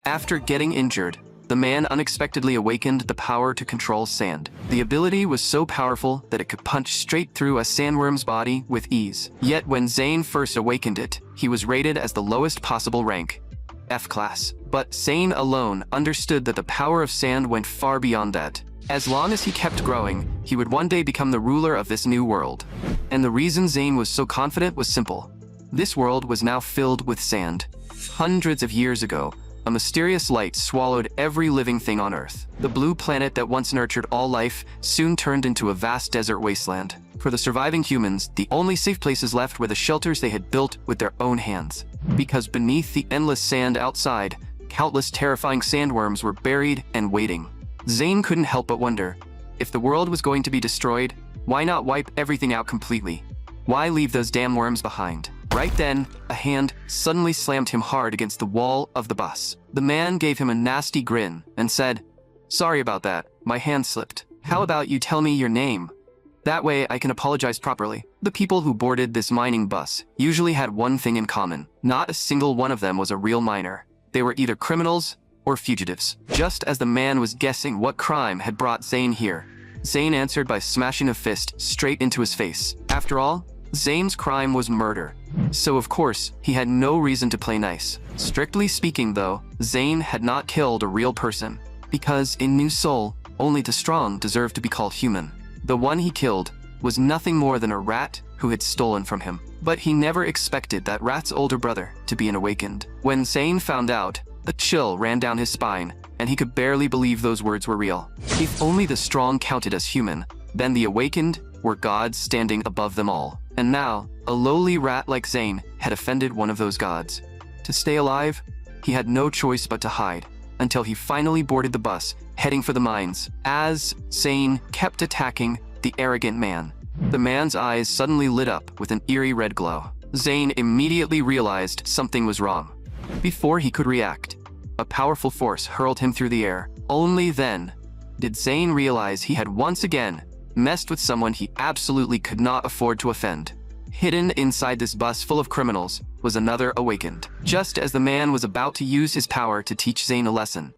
After getting injured, the man unexpectedly awakened the power to control sand. The ability was so powerful that it could punch straight through a sandworm's body with ease. Yet when Zane first awakened it, he was rated as the lowest possible rank, F class. But Zane alone understood that the power of sand went far beyond that. As long as he kept growing, he would one day become the ruler of this new world. And the reason Zane was so confident was simple. This world was now filled with sand. Hundreds of years ago, a mysterious light swallowed every living thing on Earth. The blue planet that once nurtured all life soon turned into a vast desert wasteland. For the surviving humans, the only safe places left were the shelters they had built with their own hands. Because beneath the endless sand outside, countless terrifying sandworms were buried and waiting. Zane couldn't help but wonder, if the world was going to be destroyed, why not wipe everything out completely? Why leave those damn worms behind? Right then, a hand suddenly slammed him hard against the wall of the bus. The man gave him a nasty grin and said, "Sorry about that, my hand slipped. How about you tell me your name? That way I can apologize properly." The people who boarded this mining bus usually had one thing in common. Not a single one of them was a real miner. They were either criminals or fugitives. Just as the man was guessing what crime had brought Zane here, Zane answered by smashing a fist straight into his face. After all, Zane's crime was murder. So of course, he had no reason to play nice. Strictly speaking though, Zane had not killed a real person. Because in New Soul, only the strong deserve to be called human. The one he killed was nothing more than a rat who had stolen from him. But he never expected that rat's older brother to be an awakened. When Zane found out, a chill ran down his spine, and he could barely believe those words were real. If only the strong counted as human, then the awakened were gods standing above them all. And now, a lowly rat like Zane had offended one of those gods. To stay alive, he had no choice but to hide, until he finally boarded the bus, heading for the mines. As Zane kept attacking the arrogant man, the man's eyes suddenly lit up with an eerie red glow. Zane immediately realized something was wrong. Before he could react, a powerful force hurled him through the air. Only then did Zane realize he had once again messed with someone he absolutely could not afford to offend. Hidden inside this bus full of criminals was another awakened. Just as the man was about to use his power to teach Zane a lesson,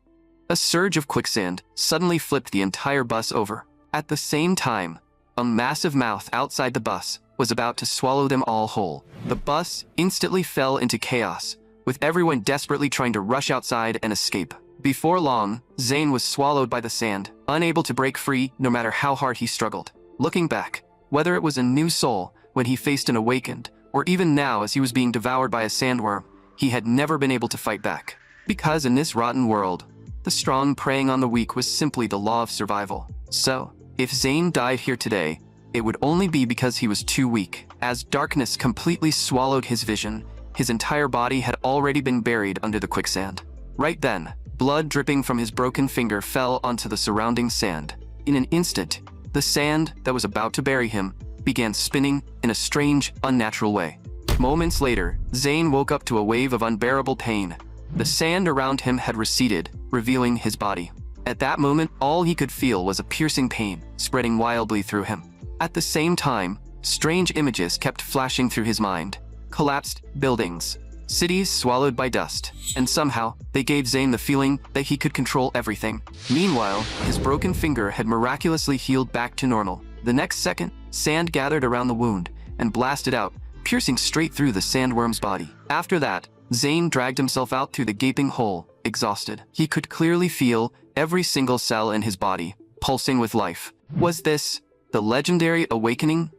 a surge of quicksand suddenly flipped the entire bus over. At the same time, a massive mouth outside the bus was about to swallow them all whole. The bus instantly fell into chaos, with everyone desperately trying to rush outside and escape. Before long, Zane was swallowed by the sand, unable to break free no matter how hard he struggled. Looking back, whether it was a New Soul when he faced an awakened, or even now as he was being devoured by a sandworm, he had never been able to fight back. Because in this rotten world, the strong preying on the weak was simply the law of survival. So, if Zane died here today, it would only be because he was too weak. As darkness completely swallowed his vision, his entire body had already been buried under the quicksand. Right then, blood dripping from his broken finger fell onto the surrounding sand. In an instant, the sand that was about to bury him began spinning in a strange, unnatural way. Moments later, Zane woke up to a wave of unbearable pain. The sand around him had receded, revealing his body. At that moment, all he could feel was a piercing pain spreading wildly through him. At the same time, strange images kept flashing through his mind. Collapsed buildings, cities swallowed by dust, and somehow, they gave Zane the feeling that he could control everything. Meanwhile, his broken finger had miraculously healed back to normal. The next second, sand gathered around the wound and blasted out, piercing straight through the sandworm's body. After that, Zane dragged himself out through the gaping hole, exhausted. He could clearly feel every single cell in his body, pulsing with life. Was this the legendary awakening?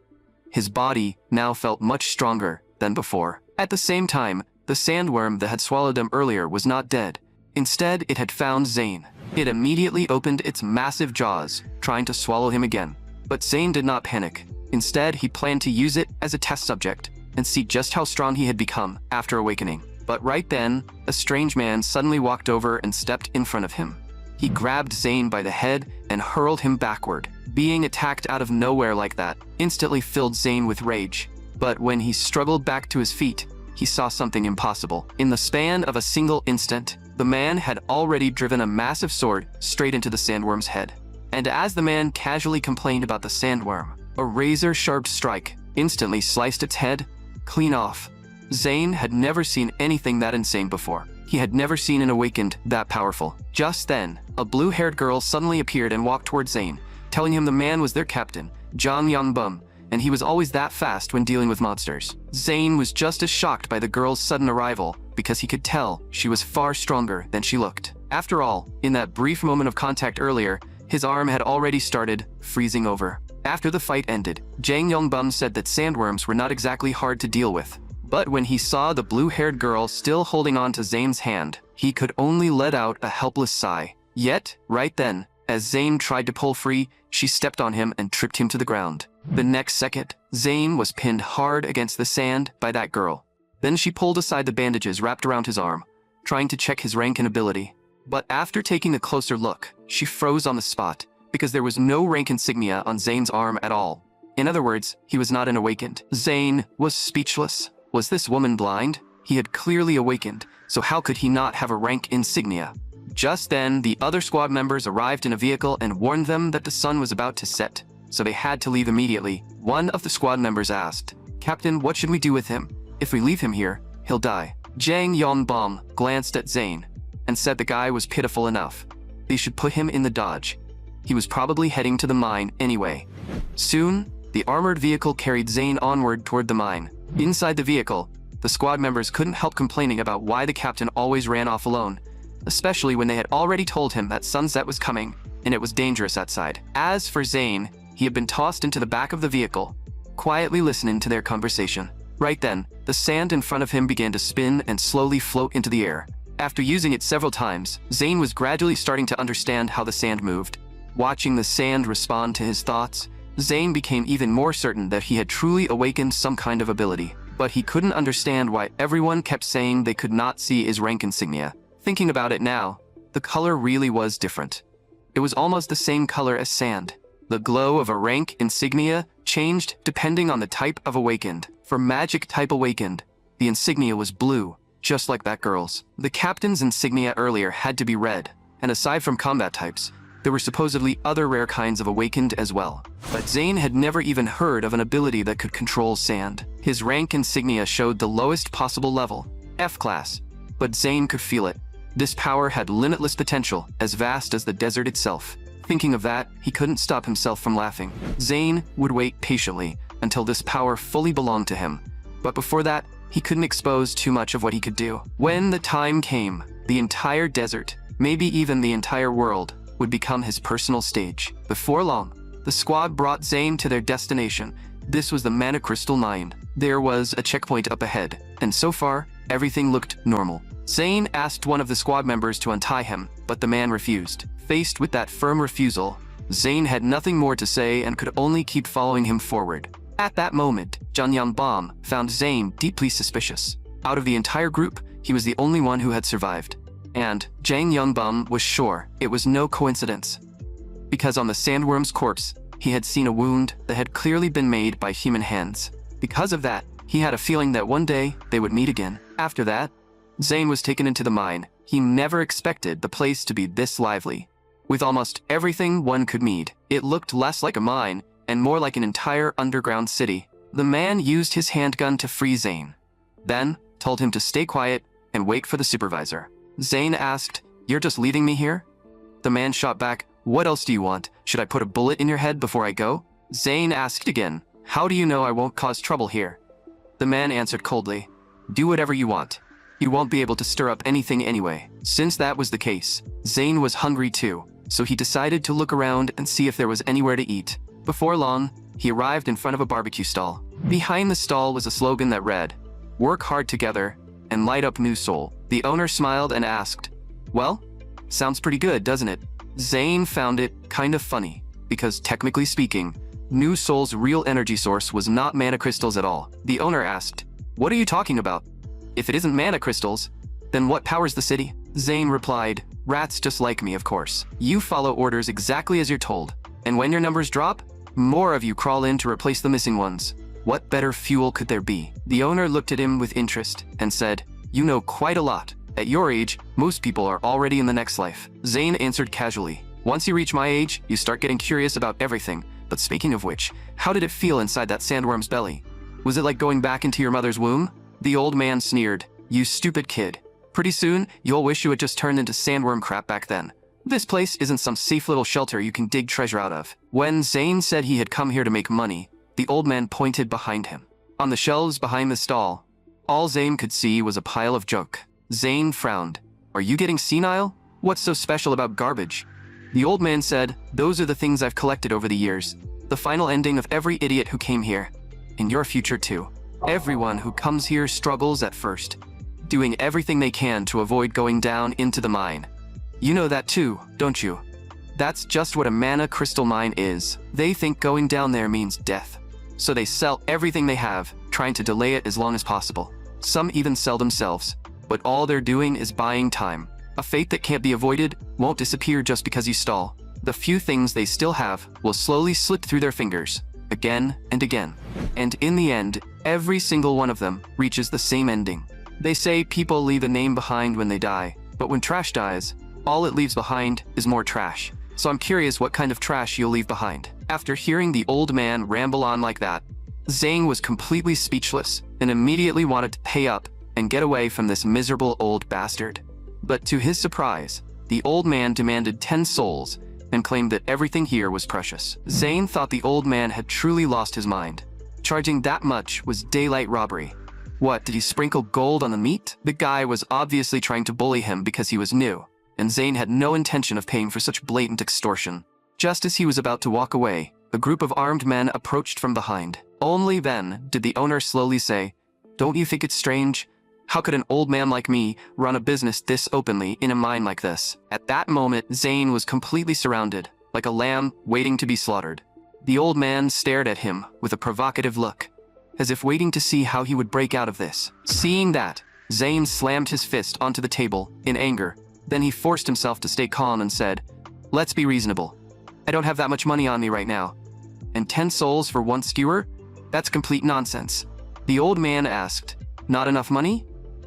His body now felt much stronger than before. At the same time, the sandworm that had swallowed them earlier was not dead. Instead, it had found Zane. It immediately opened its massive jaws, trying to swallow him again. But Zane did not panic. Instead, he planned to use it as a test subject and see just how strong he had become after awakening. But right then, a strange man suddenly walked over and stepped in front of him. He grabbed Zane by the head and hurled him backward. Being attacked out of nowhere like that instantly filled Zane with rage. But when he struggled back to his feet, he saw something impossible. In the span of a single instant, the man had already driven a massive sword straight into the sandworm's head. And as the man casually complained about the sandworm, a razor-sharp strike instantly sliced its head clean off. Zane had never seen anything that insane before. He had never seen an awakened that powerful. Just then, a blue-haired girl suddenly appeared and walked toward Zane, telling him the man was their captain, Jang Yong-bum, and he was always that fast when dealing with monsters. Zane was just as shocked by the girl's sudden arrival because he could tell she was far stronger than she looked. After all, in that brief moment of contact earlier, his arm had already started freezing over. After the fight ended, Jang Yong-bum said that sandworms were not exactly hard to deal with. But when he saw the blue-haired girl still holding on to Zane's hand, he could only let out a helpless sigh. Yet, right then, as Zane tried to pull free, she stepped on him and tripped him to the ground. The next second, Zane was pinned hard against the sand by that girl. Then she pulled aside the bandages wrapped around his arm, trying to check his rank and ability. But after taking a closer look, she froze on the spot, because there was no rank insignia on Zane's arm at all. In other words, he was not an awakened. Zane was speechless. Was this woman blind? He had clearly awakened, so how could he not have a rank insignia? Just then, the other squad members arrived in a vehicle and warned them that the sun was about to set, so they had to leave immediately. One of the squad members asked, "Captain, what should we do with him? If we leave him here, he'll die." Jang Yong-bum glanced at Zane and said the guy was pitiful enough. They should put him in the Dodge. He was probably heading to the mine anyway. Soon, the armored vehicle carried Zane onward toward the mine. Inside the vehicle, the squad members couldn't help complaining about why the captain always ran off alone, especially when they had already told him that sunset was coming and it was dangerous outside. As for Zane, he had been tossed into the back of the vehicle, quietly listening to their conversation. Right then, the sand in front of him began to spin and slowly float into the air. After using it several times, Zane was gradually starting to understand how the sand moved. Watching the sand respond to his thoughts, Zane became even more certain that he had truly awakened some kind of ability. But he couldn't understand why everyone kept saying they could not see his rank insignia. Thinking about it now, the color really was different. It was almost the same color as sand. The glow of a rank insignia changed depending on the type of awakened. For magic type awakened, the insignia was blue, just like that girl's. The captain's insignia earlier had to be red, and aside from combat types, there were supposedly other rare kinds of awakened as well. But Zane had never even heard of an ability that could control sand. His rank insignia showed the lowest possible level, F class, but Zane could feel it. This power had limitless potential, as vast as the desert itself. Thinking of that, he couldn't stop himself from laughing. Zane would wait patiently until this power fully belonged to him. But before that, he couldn't expose too much of what he could do. When the time came, the entire desert, maybe even the entire world, would become his personal stage. Before long, the squad brought Zane to their destination. This was the Mana Crystal Mine. There was a checkpoint up ahead, and so far, everything looked normal. Zane asked one of the squad members to untie him, but the man refused. Faced with that firm refusal, Zane had nothing more to say and could only keep following him forward. At that moment, Jang Yong-bum found Zane deeply suspicious. Out of the entire group, he was the only one who had survived. And Jang Yong-bum was sure it was no coincidence, because on the sandworm's corpse, he had seen a wound that had clearly been made by human hands. Because of that, he had a feeling that one day they would meet again. After that, Zane was taken into the mine. He never expected the place to be this lively. With almost everything one could need, it looked less like a mine and more like an entire underground city. The man used his handgun to free Zane, then told him to stay quiet and wait for the supervisor. Zane asked, "You're just leaving me here?" The man shot back, "What else do you want? Should I put a bullet in your head before I go?" Zane asked again, "How do you know I won't cause trouble here?" The man answered coldly, "Do whatever you want. You won't be able to stir up anything anyway." Since that was the case, Zane was hungry too, so he decided to look around and see if there was anywhere to eat. Before long, he arrived in front of a barbecue stall. Behind the stall was a slogan that read, "Work hard together and light up New Soul." The owner smiled and asked, "Well, sounds pretty good, doesn't it?" Zane found it kind of funny, because technically speaking, New Soul's real energy source was not mana crystals at all. The owner asked, "What are you talking about? If it isn't mana crystals, then what powers the city?" Zane replied, "Rats just like me, of course. You follow orders exactly as you're told, and when your numbers drop, more of you crawl in to replace the missing ones. What better fuel could there be?" The owner looked at him with interest and said, "You know quite a lot. At your age, most people are already in the next life." Zane answered casually, "Once you reach my age, you start getting curious about everything. But speaking of which, how did it feel inside that sandworm's belly? Was it like going back into your mother's womb?" The old man sneered, "You stupid kid. Pretty soon, you'll wish you had just turned into sandworm crap back then. This place isn't some safe little shelter you can dig treasure out of. When Zane said he had come here to make money, the old man pointed behind him. On the shelves behind the stall, all Zane could see was a pile of junk. Zane frowned. Are you getting senile? What's so special about garbage? The old man said, those are the things I've collected over the years. The final ending of every idiot who came here. In your future too. Everyone who comes here struggles at first, doing everything they can to avoid going down into the mine. You know that too, don't you? That's just what a mana crystal mine is. They think going down there means death. So they sell everything they have, trying to delay it as long as possible. Some even sell themselves, but all they're doing is buying time. A fate that can't be avoided won't disappear just because you stall. The few things they still have will slowly slip through their fingers, again and again. And in the end, every single one of them reaches the same ending. They say people leave a name behind when they die, but when trash dies, all it leaves behind is more trash. So I'm curious what kind of trash you'll leave behind. After hearing the old man ramble on like that, Zane was completely speechless and immediately wanted to pay up and get away from this miserable old bastard. But to his surprise, the old man demanded 10 souls and claimed that everything here was precious. Zane thought the old man had truly lost his mind. Charging that much was daylight robbery. What, did he sprinkle gold on the meat? The guy was obviously trying to bully him because he was new, and Zane had no intention of paying for such blatant extortion. Just as he was about to walk away, a group of armed men approached from behind. Only then did the owner slowly say, "Don't you think it's strange? How could an old man like me run a business this openly in a mine like this?" At that moment, Zane was completely surrounded, like a lamb waiting to be slaughtered. The old man stared at him with a provocative look, as if waiting to see how he would break out of this. Seeing that, Zane slammed his fist onto the table in anger. Then he forced himself to stay calm and said, "Let's be reasonable. I don't have that much money on me right now. And 10 souls for one skewer? That's complete nonsense." The old man asked, "Not enough money?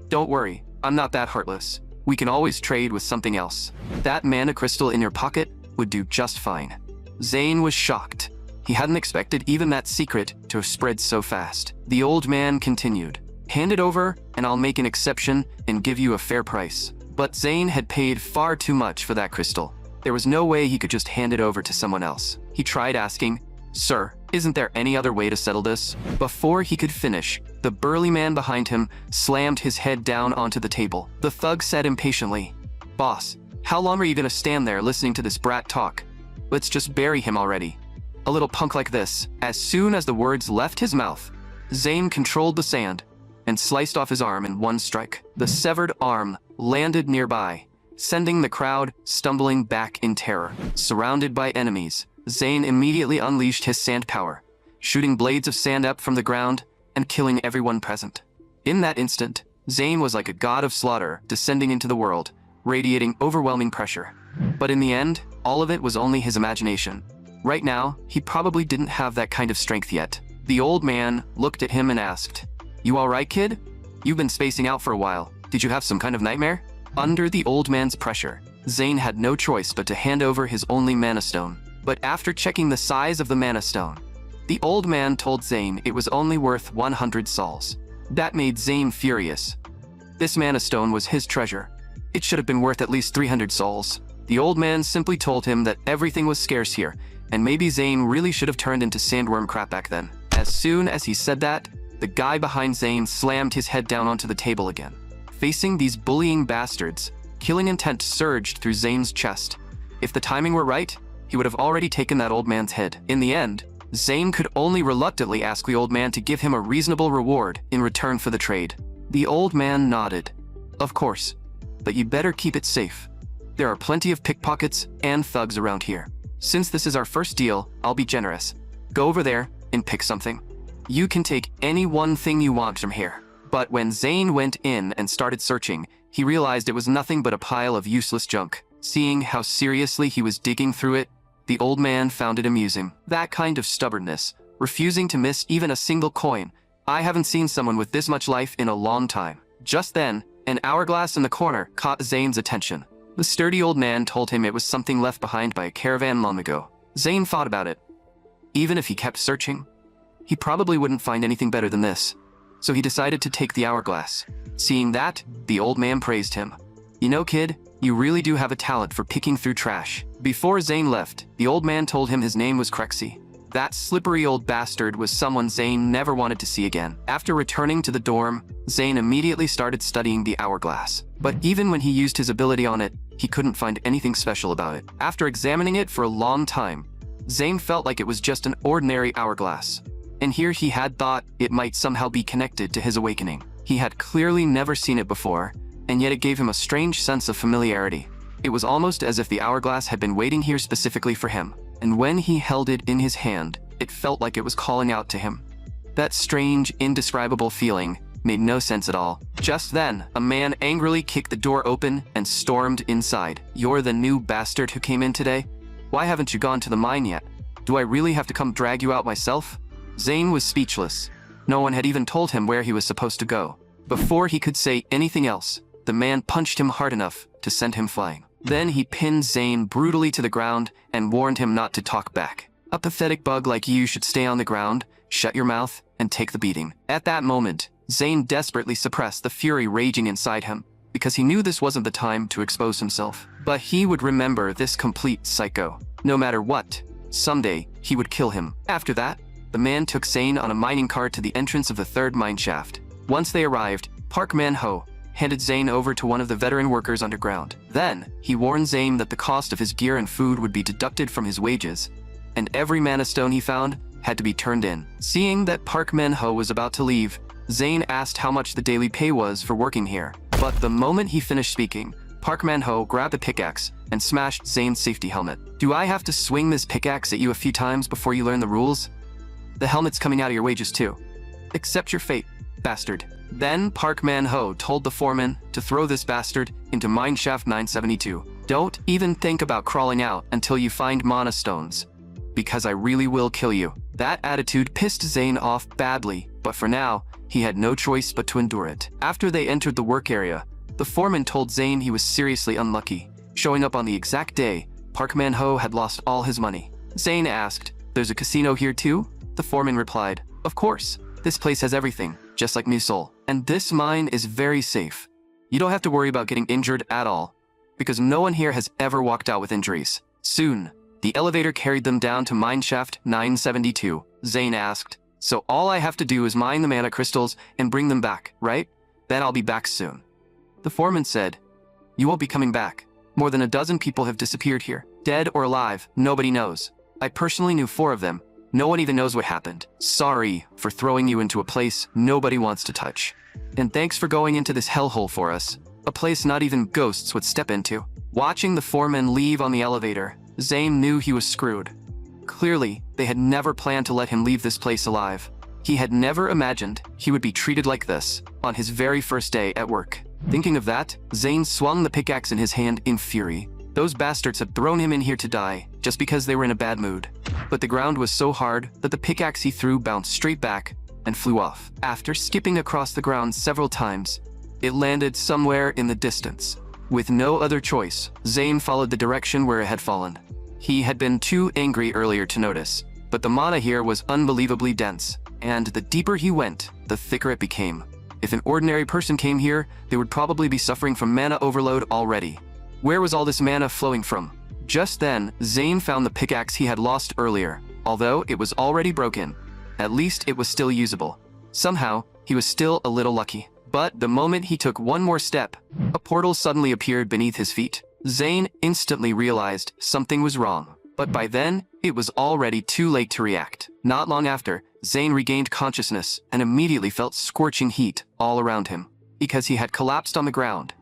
Don't worry, I'm not that heartless. We can always trade with something else. That mana crystal in your pocket would do just fine." Zane was shocked. He hadn't expected even that secret to have spread so fast. The old man continued, "Hand it over and I'll make an exception and give you a fair price." But Zane had paid far too much for that crystal. There was no way he could just hand it over to someone else. He tried asking, "Sir, isn't there any other way to settle this?" Before he could finish, the burly man behind him slammed his head down onto the table. The thug said impatiently, "Boss, how long are you gonna stand there listening to this brat talk? Let's just bury him already. A little punk like this." As soon as the words left his mouth, Zane controlled the sand and sliced off his arm in one strike. The severed arm landed nearby, sending the crowd stumbling back in terror. Surrounded by enemies, Zane immediately unleashed his sand power, shooting blades of sand up from the ground and killing everyone present. In that instant, Zane was like a god of slaughter descending into the world, radiating overwhelming pressure. But in the end, all of it was only his imagination. Right now, he probably didn't have that kind of strength yet. The old man looked at him and asked, "You all right, kid? You've been spacing out for a while. Did you have some kind of nightmare?" Under the old man's pressure, Zane had no choice but to hand over his only mana stone. But after checking the size of the mana stone, the old man told Zane it was only worth 100 sols. That made Zane furious. This mana stone was his treasure. It should have been worth at least 300 sols. The old man simply told him that everything was scarce here, and maybe Zane really should have turned into sandworm crap back then. As soon as he said that, the guy behind Zane slammed his head down onto the table again. Facing these bullying bastards, killing intent surged through Zane's chest. If the timing were right, he would have already taken that old man's head. In the end, Zane could only reluctantly ask the old man to give him a reasonable reward in return for the trade. The old man nodded. "Of course, but you better keep it safe. There are plenty of pickpockets and thugs around here. Since this is our first deal, I'll be generous. Go over there and pick something. You can take any one thing you want from here." But when Zane went in and started searching, he realized it was nothing but a pile of useless junk. Seeing how seriously he was digging through it, the old man found it amusing. That kind of stubbornness, refusing to miss even a single coin. I haven't seen someone with this much life in a long time. Just then, an hourglass in the corner caught Zane's attention. The sturdy old man told him it was something left behind by a caravan long ago. Zane thought about it. Even if he kept searching, he probably wouldn't find anything better than this. so he decided to take the hourglass. Seeing that, the old man praised him. "You know, kid, you really do have a talent for picking through trash." Before Zane left, the old man told him his name was Crexy. That slippery old bastard was someone Zane never wanted to see again. After returning to the dorm, Zane immediately started studying the hourglass. But even when he used his ability on it, he couldn't find anything special about it. After examining it for a long time, Zane felt like it was just an ordinary hourglass. And here he had thought it might somehow be connected to his awakening. He had clearly never seen it before, and yet it gave him a strange sense of familiarity. It was almost as if the hourglass had been waiting here specifically for him. And when he held it in his hand, it felt like it was calling out to him. That strange, indescribable feeling made no sense at all. Just then, a man angrily kicked the door open and stormed inside. "You're the new bastard who came in today? Why haven't you gone to the mine yet? Do I really have to come drag you out myself?" Zane was speechless. No one had even told him where he was supposed to go. Before he could say anything else, the man punched him hard enough to send him flying. Then he pinned Zane brutally to the ground and warned him not to talk back. "A pathetic bug like you should stay on the ground, shut your mouth, and take the beating." At that moment, Zane desperately suppressed the fury raging inside him, because he knew this wasn't the time to expose himself. But he would remember this complete psycho. No matter what, someday he would kill him. After that, the man took Zane on a mining cart to the entrance of the third mine shaft. Once they arrived, Park Man-ho handed Zane over to one of the veteran workers underground. Then, he warned Zane that the cost of his gear and food would be deducted from his wages, and every mana stone he found had to be turned in. Seeing that Park Man-ho was about to leave, Zane asked how much the daily pay was for working here. But the moment he finished speaking, Park Man-ho grabbed the pickaxe and smashed Zane's safety helmet. "Do I have to swing this pickaxe at you a few times before you learn the rules? The helmet's coming out of your wages too. Accept your fate, bastard." Then Park Man-ho told the foreman to throw this bastard into mineshaft 972. "Don't even think about crawling out until you find mana stones, because I really will kill you." That attitude pissed Zane off badly, but for now, he had no choice but to endure it. After they entered the work area, the foreman told Zane he was seriously unlucky. Showing up on the exact day, Park Man-ho had lost all his money. Zane asked, "There's a casino here too?" The foreman replied, "Of course. This place has everything, just like Musol. And this mine is very safe. You don't have to worry about getting injured at all, because no one here has ever walked out with injuries." Soon, the elevator carried them down to mineshaft 972. Zane asked, "So all I have to do is mine the mana crystals and bring them back, right? Then I'll be back soon." The foreman said, "You won't be coming back. More than a dozen people have disappeared here. Dead or alive, nobody knows. I personally knew 4 of them. No one even knows what happened. Sorry for throwing you into a place nobody wants to touch. And thanks for going into this hellhole for us, a place not even ghosts would step into." Watching the foreman leave on the elevator, Zane knew he was screwed. Clearly, they had never planned to let him leave this place alive. He had never imagined he would be treated like this on his very first day at work. Thinking of that, Zane swung the pickaxe in his hand in fury. Those bastards had thrown him in here to die, just because they were in a bad mood. But the ground was so hard that the pickaxe he threw bounced straight back and flew off. After skipping across the ground several times, it landed somewhere in the distance. With no other choice, Zane followed the direction where it had fallen. He had been too angry earlier to notice, but the mana here was unbelievably dense, and the deeper he went, the thicker it became. If an ordinary person came here, they would probably be suffering from mana overload already. Where was all this mana flowing from? Just then, Zane found the pickaxe he had lost earlier. Although it was already broken, at least it was still usable. Somehow, he was still a little lucky. But the moment he took one more step, a portal suddenly appeared beneath his feet. Zane instantly realized something was wrong. But by then, it was already too late to react. Not long after, Zane regained consciousness and immediately felt scorching heat all around him, because he had collapsed on the ground.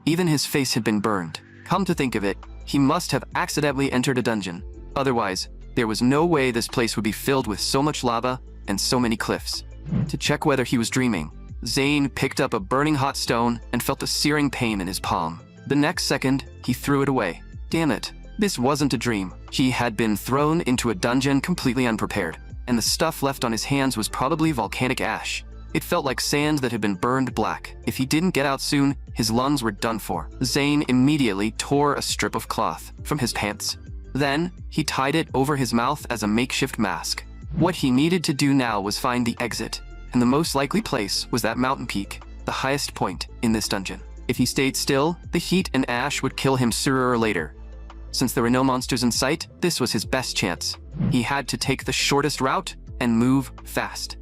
Even his face had been burned. Come to think of it, he must have accidentally entered a dungeon. Otherwise, there was no way this place would be filled with so much lava and so many cliffs. To check whether he was dreaming, Zane picked up a burning hot stone and felt a searing pain in his palm. The next second, he threw it away. Damn it, this wasn't a dream. He had been thrown into a dungeon completely unprepared, and the stuff left on his hands was probably volcanic ash. It felt like sand that had been burned black. If he didn't get out soon, his lungs were done for. Zane immediately tore a strip of cloth from his pants. Then, he tied it over his mouth as a makeshift mask. What he needed to do now was find the exit. and the most likely place was that mountain peak, the highest point in this dungeon. If he stayed still, the heat and ash would kill him sooner or later. Since there were no monsters in sight, this was his best chance. He had to take the shortest route and move fast.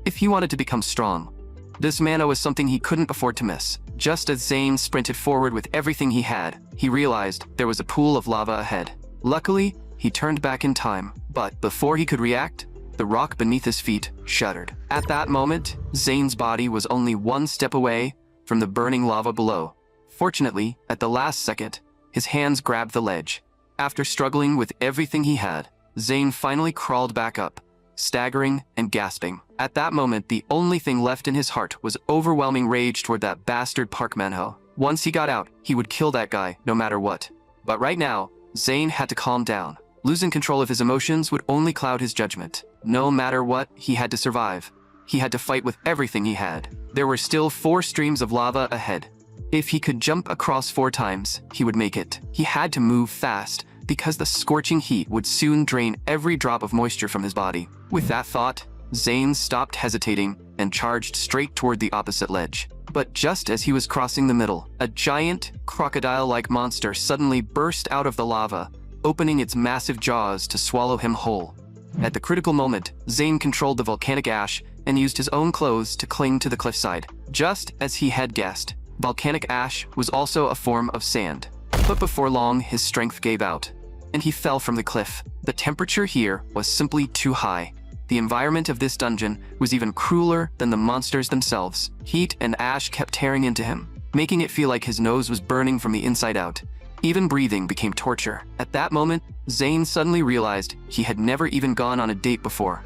If he wanted to become strong, this mana was something he couldn't afford to miss. Just as Zane sprinted forward with everything he had, he realized there was a pool of lava ahead. Luckily, he turned back in time, but before he could react, the rock beneath his feet shuddered. At that moment, Zane's body was only one step away from the burning lava below. Fortunately, at the last second, his hands grabbed the ledge. After struggling with everything he had, Zane finally crawled back up, staggering and gasping. At that moment, the only thing left in his heart was overwhelming rage toward that bastard Park Manhwa. Once he got out, he would kill that guy no matter what. But right now, Zane had to calm down. Losing control of his emotions would only cloud his judgment. No matter what, he had to survive. He had to fight with everything he had. There were still 4 streams of lava ahead. If he could jump across 4 times, he would make it. He had to move fast, because the scorching heat would soon drain every drop of moisture from his body. With that thought, Zane stopped hesitating and charged straight toward the opposite ledge. But just as he was crossing the middle, a giant, crocodile-like monster suddenly burst out of the lava, opening its massive jaws to swallow him whole. At the critical moment, Zane controlled the volcanic ash and used his own clothes to cling to the cliffside. Just as he had guessed, volcanic ash was also a form of sand. But before long, his strength gave out, and he fell from the cliff. The temperature here was simply too high. The environment of this dungeon was even crueler than the monsters themselves. Heat and ash kept tearing into him, making it feel like his nose was burning from the inside out. Even breathing became torture. At that moment, Zane suddenly realized he had never even gone on a date before.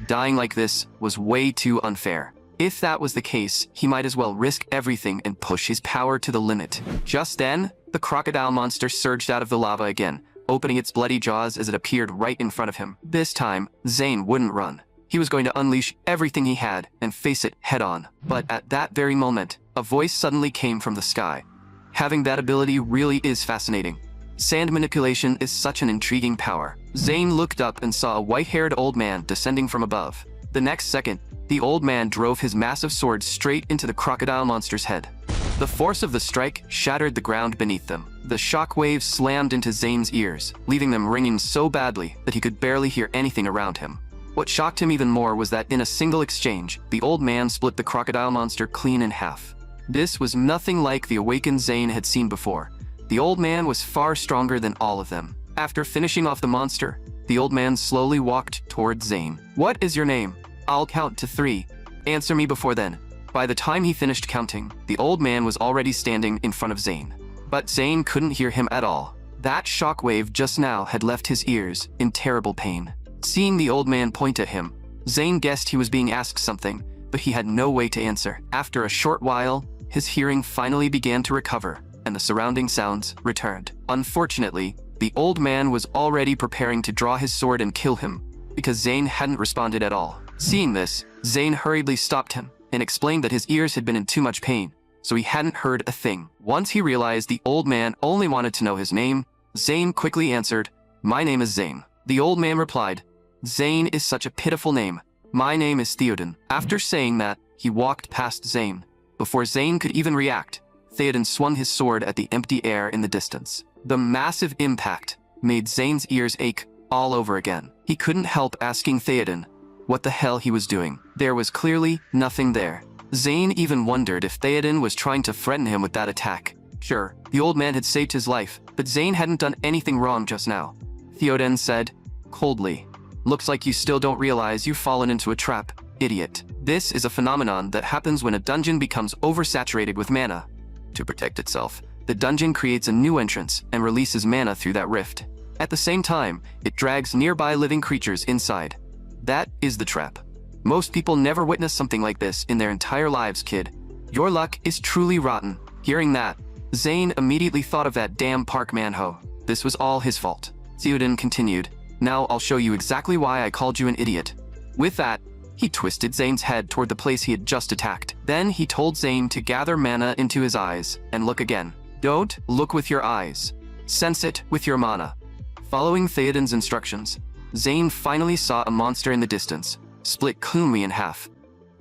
Dying like this was way too unfair. If that was the case, he might as well risk everything and push his power to the limit. Just then, the crocodile monster surged out of the lava again, opening its bloody jaws as it appeared right in front of him. This time, Zane wouldn't run. He was going to unleash everything he had and face it head-on. But at that very moment, a voice suddenly came from the sky. Having that ability really is fascinating. Sand manipulation is such an intriguing power. Zane looked up and saw a white-haired old man descending from above. The next second, the old man drove his massive sword straight into the crocodile monster's head. The force of the strike shattered the ground beneath them. The shockwaves slammed into Zane's ears, leaving them ringing so badly that he could barely hear anything around him. What shocked him even more was that in a single exchange, the old man split the crocodile monster clean in half. This was nothing like the awakened Zane had seen before. The old man was far stronger than all of them. After finishing off the monster, the old man slowly walked toward Zane. "What is your name? I'll count to 3. Answer me before then." By the time he finished counting, the old man was already standing in front of Zane. But Zane couldn't hear him at all. That shockwave just now had left his ears in terrible pain. Seeing the old man point at him, Zane guessed he was being asked something, but he had no way to answer. After a short while, his hearing finally began to recover, and the surrounding sounds returned. Unfortunately, the old man was already preparing to draw his sword and kill him, because Zane hadn't responded at all. Seeing this, Zane hurriedly stopped him and explained that his ears had been in too much pain, so he hadn't heard a thing. Once he realized the old man only wanted to know his name, Zane quickly answered, "My name is Zane." The old man replied, "Zane is such a pitiful name. My name is Theoden." After saying that, he walked past Zane. Before Zane could even react, Theoden swung his sword at the empty air in the distance. The massive impact made Zane's ears ache all over again. He couldn't help asking Theoden what the hell he was doing. There was clearly nothing there. Zane even wondered if Theoden was trying to threaten him with that attack. Sure, the old man had saved his life, but Zane hadn't done anything wrong just now. Theoden said, coldly, "Looks like you still don't realize you've fallen into a trap, idiot." This is a phenomenon that happens when a dungeon becomes oversaturated with mana. To protect itself, the dungeon creates a new entrance and releases mana through that rift. At the same time, it drags nearby living creatures inside. That is the trap. Most people never witness something like this in their entire lives, kid. Your luck is truly rotten. Hearing that, Zane immediately thought of that damn Park Manhwa. This was all his fault. Theoden continued, "Now I'll show you exactly why I called you an idiot." With that, he twisted Zane's head toward the place he had just attacked. Then he told Zane to gather mana into his eyes and look again. Don't look with your eyes. Sense it with your mana. Following Theoden's instructions, Zane finally saw a monster in the distance, split cleanly in half.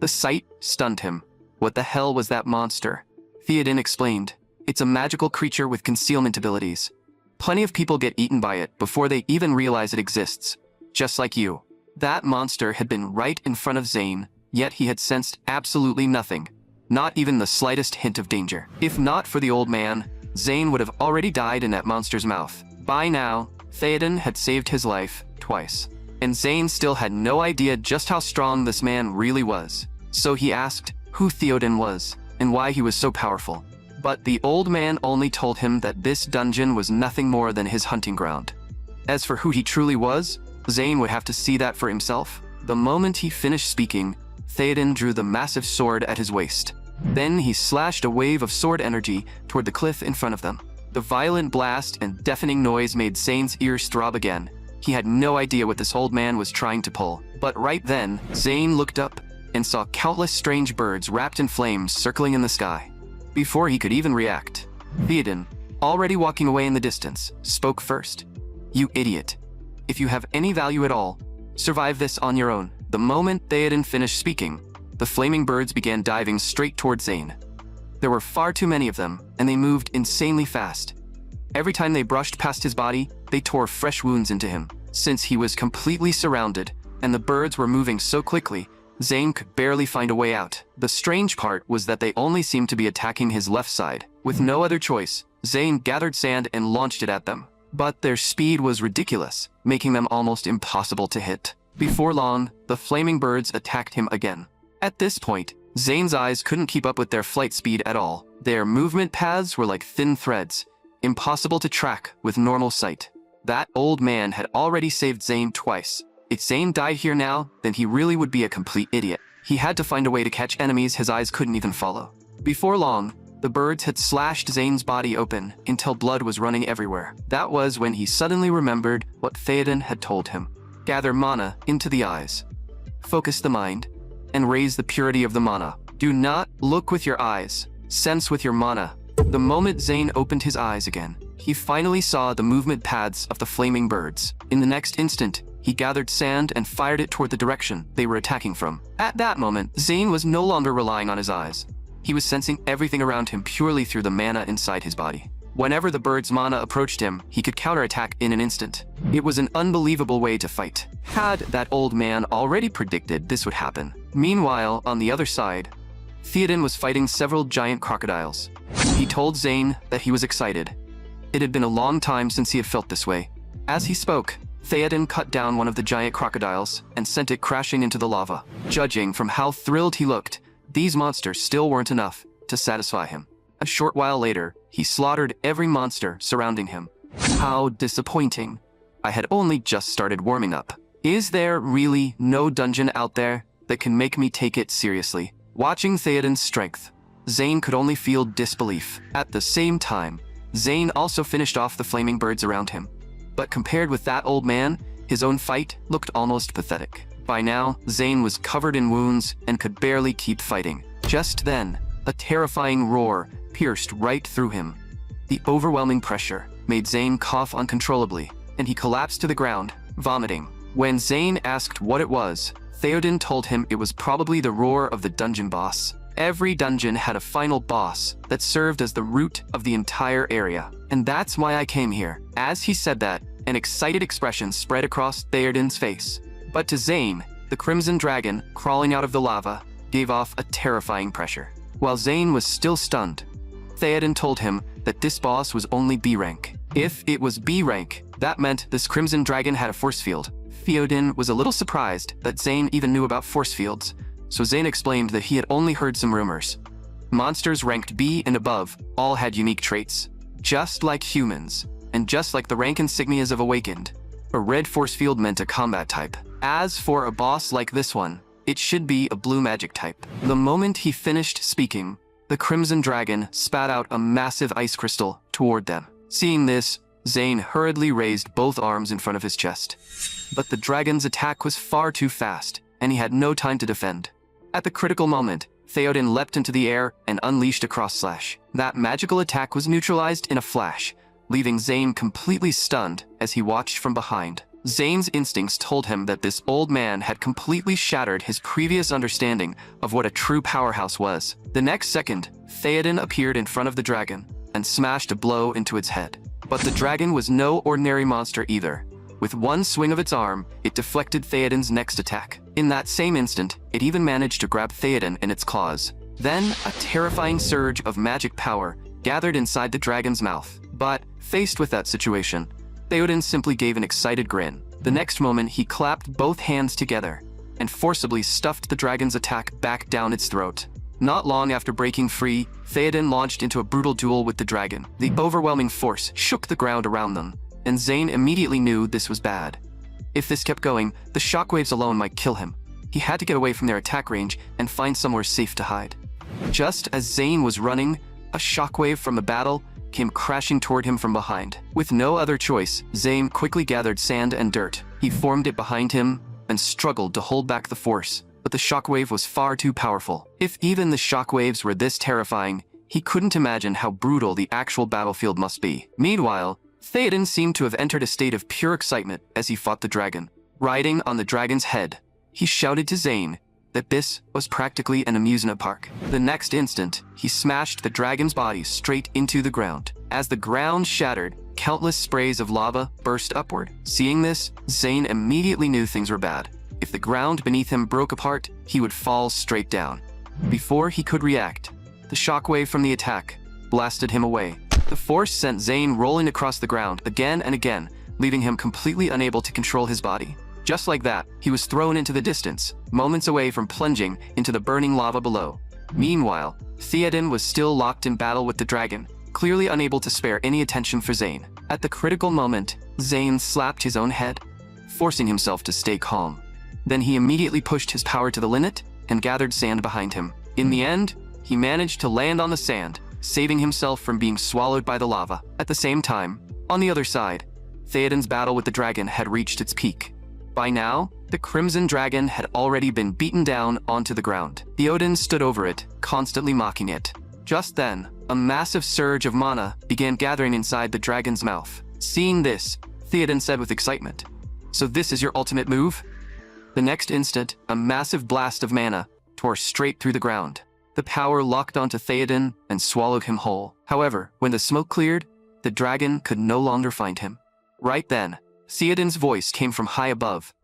The sight stunned him. What the hell was that monster? Theoden explained. It's a magical creature with concealment abilities. Plenty of people get eaten by it before they even realize it exists. Just like you. That monster had been right in front of Zane, yet he had sensed absolutely nothing. Not even the slightest hint of danger. If not for the old man, Zane would have already died in that monster's mouth. By now, Theoden had saved his life twice. And Zane still had no idea just how strong this man really was. So he asked who Theoden was, and why he was so powerful. But the old man only told him that this dungeon was nothing more than his hunting ground. As for who he truly was, Zane would have to see that for himself. The moment he finished speaking, Theoden drew the massive sword at his waist. Then he slashed a wave of sword energy toward the cliff in front of them. The violent blast and deafening noise made Zane's ears throb again. He had no idea what this old man was trying to pull. But right then, Zane looked up and saw countless strange birds wrapped in flames circling in the sky. Before he could even react, Theoden, already walking away in the distance, spoke first. You idiot. If you have any value at all, survive this on your own. The moment Theoden finished speaking, the flaming birds began diving straight toward Zane. There were far too many of them, and they moved insanely fast. Every time they brushed past his body, they tore fresh wounds into him. Since he was completely surrounded, and the birds were moving so quickly, Zane could barely find a way out. The strange part was that they only seemed to be attacking his left side. With no other choice, Zane gathered sand and launched it at them. But their speed was ridiculous, making them almost impossible to hit. Before long, the flaming birds attacked him again. At this point, Zane's eyes couldn't keep up with their flight speed at all. Their movement paths were like thin threads, impossible to track with normal sight. That old man had already saved Zane twice. If Zane died here now, then he really would be a complete idiot. He had to find a way to catch enemies his eyes couldn't even follow. Before long, the birds had slashed Zane's body open until blood was running everywhere. That was when he suddenly remembered what Theoden had told him. Gather mana into the eyes. Focus the mind, and raise the purity of the mana. Do not look with your eyes, sense with your mana. The moment Zane opened his eyes again, he finally saw the movement paths of the flaming birds. In the next instant, he gathered sand and fired it toward the direction they were attacking from. At that moment, Zane was no longer relying on his eyes. He was sensing everything around him purely through the mana inside his body. Whenever the bird's mana approached him, he could counterattack in an instant. It was an unbelievable way to fight. Had that old man already predicted this would happen? Meanwhile, on the other side, Theoden was fighting several giant crocodiles. He told Zane that he was excited. It had been a long time since he had felt this way. As he spoke, Theoden cut down one of the giant crocodiles and sent it crashing into the lava. Judging from how thrilled he looked, these monsters still weren't enough to satisfy him. A short while later, he slaughtered every monster surrounding him. How disappointing. I had only just started warming up. Is there really no dungeon out there that can make me take it seriously? Watching Theoden's strength, Zane could only feel disbelief. At the same time, Zane also finished off the flaming birds around him. But compared with that old man, his own fight looked almost pathetic. By now, Zane was covered in wounds and could barely keep fighting. Just then, a terrifying roar pierced right through him. The overwhelming pressure made Zane cough uncontrollably, and he collapsed to the ground, vomiting. When Zane asked what it was, Theoden told him it was probably the roar of the dungeon boss. Every dungeon had a final boss that served as the root of the entire area. And that's why I came here. As he said that, an excited expression spread across Theoden's face. But to Zane, the crimson dragon, crawling out of the lava, gave off a terrifying pressure. While Zane was still stunned, Theoden told him that this boss was only B rank. If it was B rank, that meant this crimson dragon had a force field. Theoden was a little surprised that Zane even knew about force fields, so Zane explained that he had only heard some rumors. Monsters ranked B and above all had unique traits, just like humans, and just like the rank insignias of Awakened. A red force field meant a combat type. As for a boss like this one, it should be a blue magic type. The moment he finished speaking, the crimson dragon spat out a massive ice crystal toward them. Seeing this, Zane hurriedly raised both arms in front of his chest. But the dragon's attack was far too fast, and he had no time to defend. At the critical moment, Theoden leapt into the air and unleashed a cross slash. That magical attack was neutralized in a flash, leaving Zane completely stunned as he watched from behind. Zane's instincts told him that this old man had completely shattered his previous understanding of what a true powerhouse was. The next second, Theoden appeared in front of the dragon and smashed a blow into its head. But the dragon was no ordinary monster either. With one swing of its arm, it deflected Theoden's next attack. In that same instant, it even managed to grab Theoden in its claws. Then, a terrifying surge of magic power gathered inside the dragon's mouth. But, faced with that situation, Theoden simply gave an excited grin. The next moment, he clapped both hands together and forcibly stuffed the dragon's attack back down its throat. Not long after breaking free, Theoden launched into a brutal duel with the dragon. The overwhelming force shook the ground around them, and Zane immediately knew this was bad. If this kept going, the shockwaves alone might kill him. He had to get away from their attack range and find somewhere safe to hide. Just as Zane was running, a shockwave from the battle came crashing toward him from behind. With no other choice, Zane quickly gathered sand and dirt. He formed it behind him and struggled to hold back the force, but the shockwave was far too powerful. If even the shockwaves were this terrifying, he couldn't imagine how brutal the actual battlefield must be. Meanwhile, Theoden seemed to have entered a state of pure excitement as he fought the dragon. Riding on the dragon's head, he shouted to Zane that this was practically an amusement park. The next instant, he smashed the dragon's body straight into the ground. As the ground shattered, countless sprays of lava burst upward. Seeing this, Zane immediately knew things were bad. If the ground beneath him broke apart, he would fall straight down. Before he could react, the shockwave from the attack blasted him away. The force sent Zane rolling across the ground again and again, leaving him completely unable to control his body. Just like that, he was thrown into the distance, moments away from plunging into the burning lava below. Meanwhile, Theoden was still locked in battle with the dragon, clearly unable to spare any attention for Zane. At the critical moment, Zane slapped his own head, forcing himself to stay calm. Then he immediately pushed his power to the limit and gathered sand behind him. In the end, he managed to land on the sand, saving himself from being swallowed by the lava. At the same time, on the other side, Theoden's battle with the dragon had reached its peak. By now, the Crimson Dragon had already been beaten down onto the ground. Theoden stood over it, constantly mocking it. Just then, a massive surge of mana began gathering inside the dragon's mouth. Seeing this, Theoden said with excitement, "So this is your ultimate move?" The next instant, a massive blast of mana tore straight through the ground. The power locked onto Theoden and swallowed him whole. However, when the smoke cleared, the dragon could no longer find him. Right then, Theoden's voice came from high above.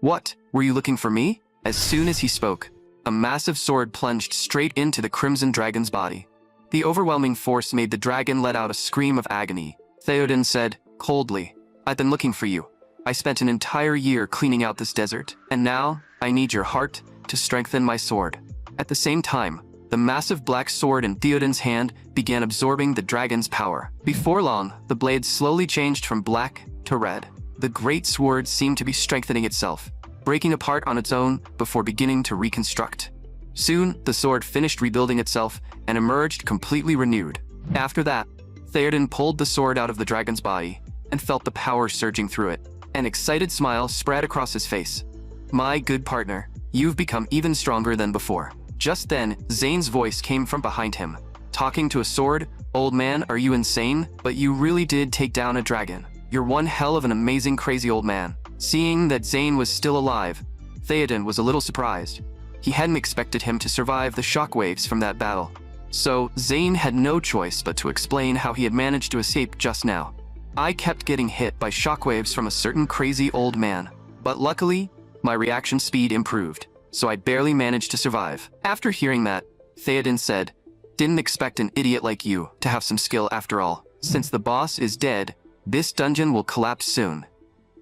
"What, were you looking for me?" As soon as he spoke, a massive sword plunged straight into the Crimson Dragon's body. The overwhelming force made the dragon let out a scream of agony. Theoden said, coldly, "I've been looking for you. I spent an entire year cleaning out this desert, and now I need your heart to strengthen my sword." At the same time, the massive black sword in Theoden's hand began absorbing the dragon's power. Before long, the blade slowly changed from black to red. The great sword seemed to be strengthening itself, breaking apart on its own before beginning to reconstruct. Soon, the sword finished rebuilding itself and emerged completely renewed. After that, Theoden pulled the sword out of the dragon's body and felt the power surging through it. An excited smile spread across his face. "My good partner, you've become even stronger than before." Just then, Zane's voice came from behind him. "Talking to a sword? Old man, are you insane? But you really did take down a dragon. You're one hell of an amazing crazy old man." Seeing that Zane was still alive, Theoden was a little surprised. He hadn't expected him to survive the shockwaves from that battle. So, Zane had no choice but to explain how he had managed to escape just now. "I kept getting hit by shockwaves from a certain crazy old man. But luckily, my reaction speed improved, so I barely managed to survive." After hearing that, Theoden said, "Didn't expect an idiot like you to have some skill after all. Since the boss is dead, this dungeon will collapse soon.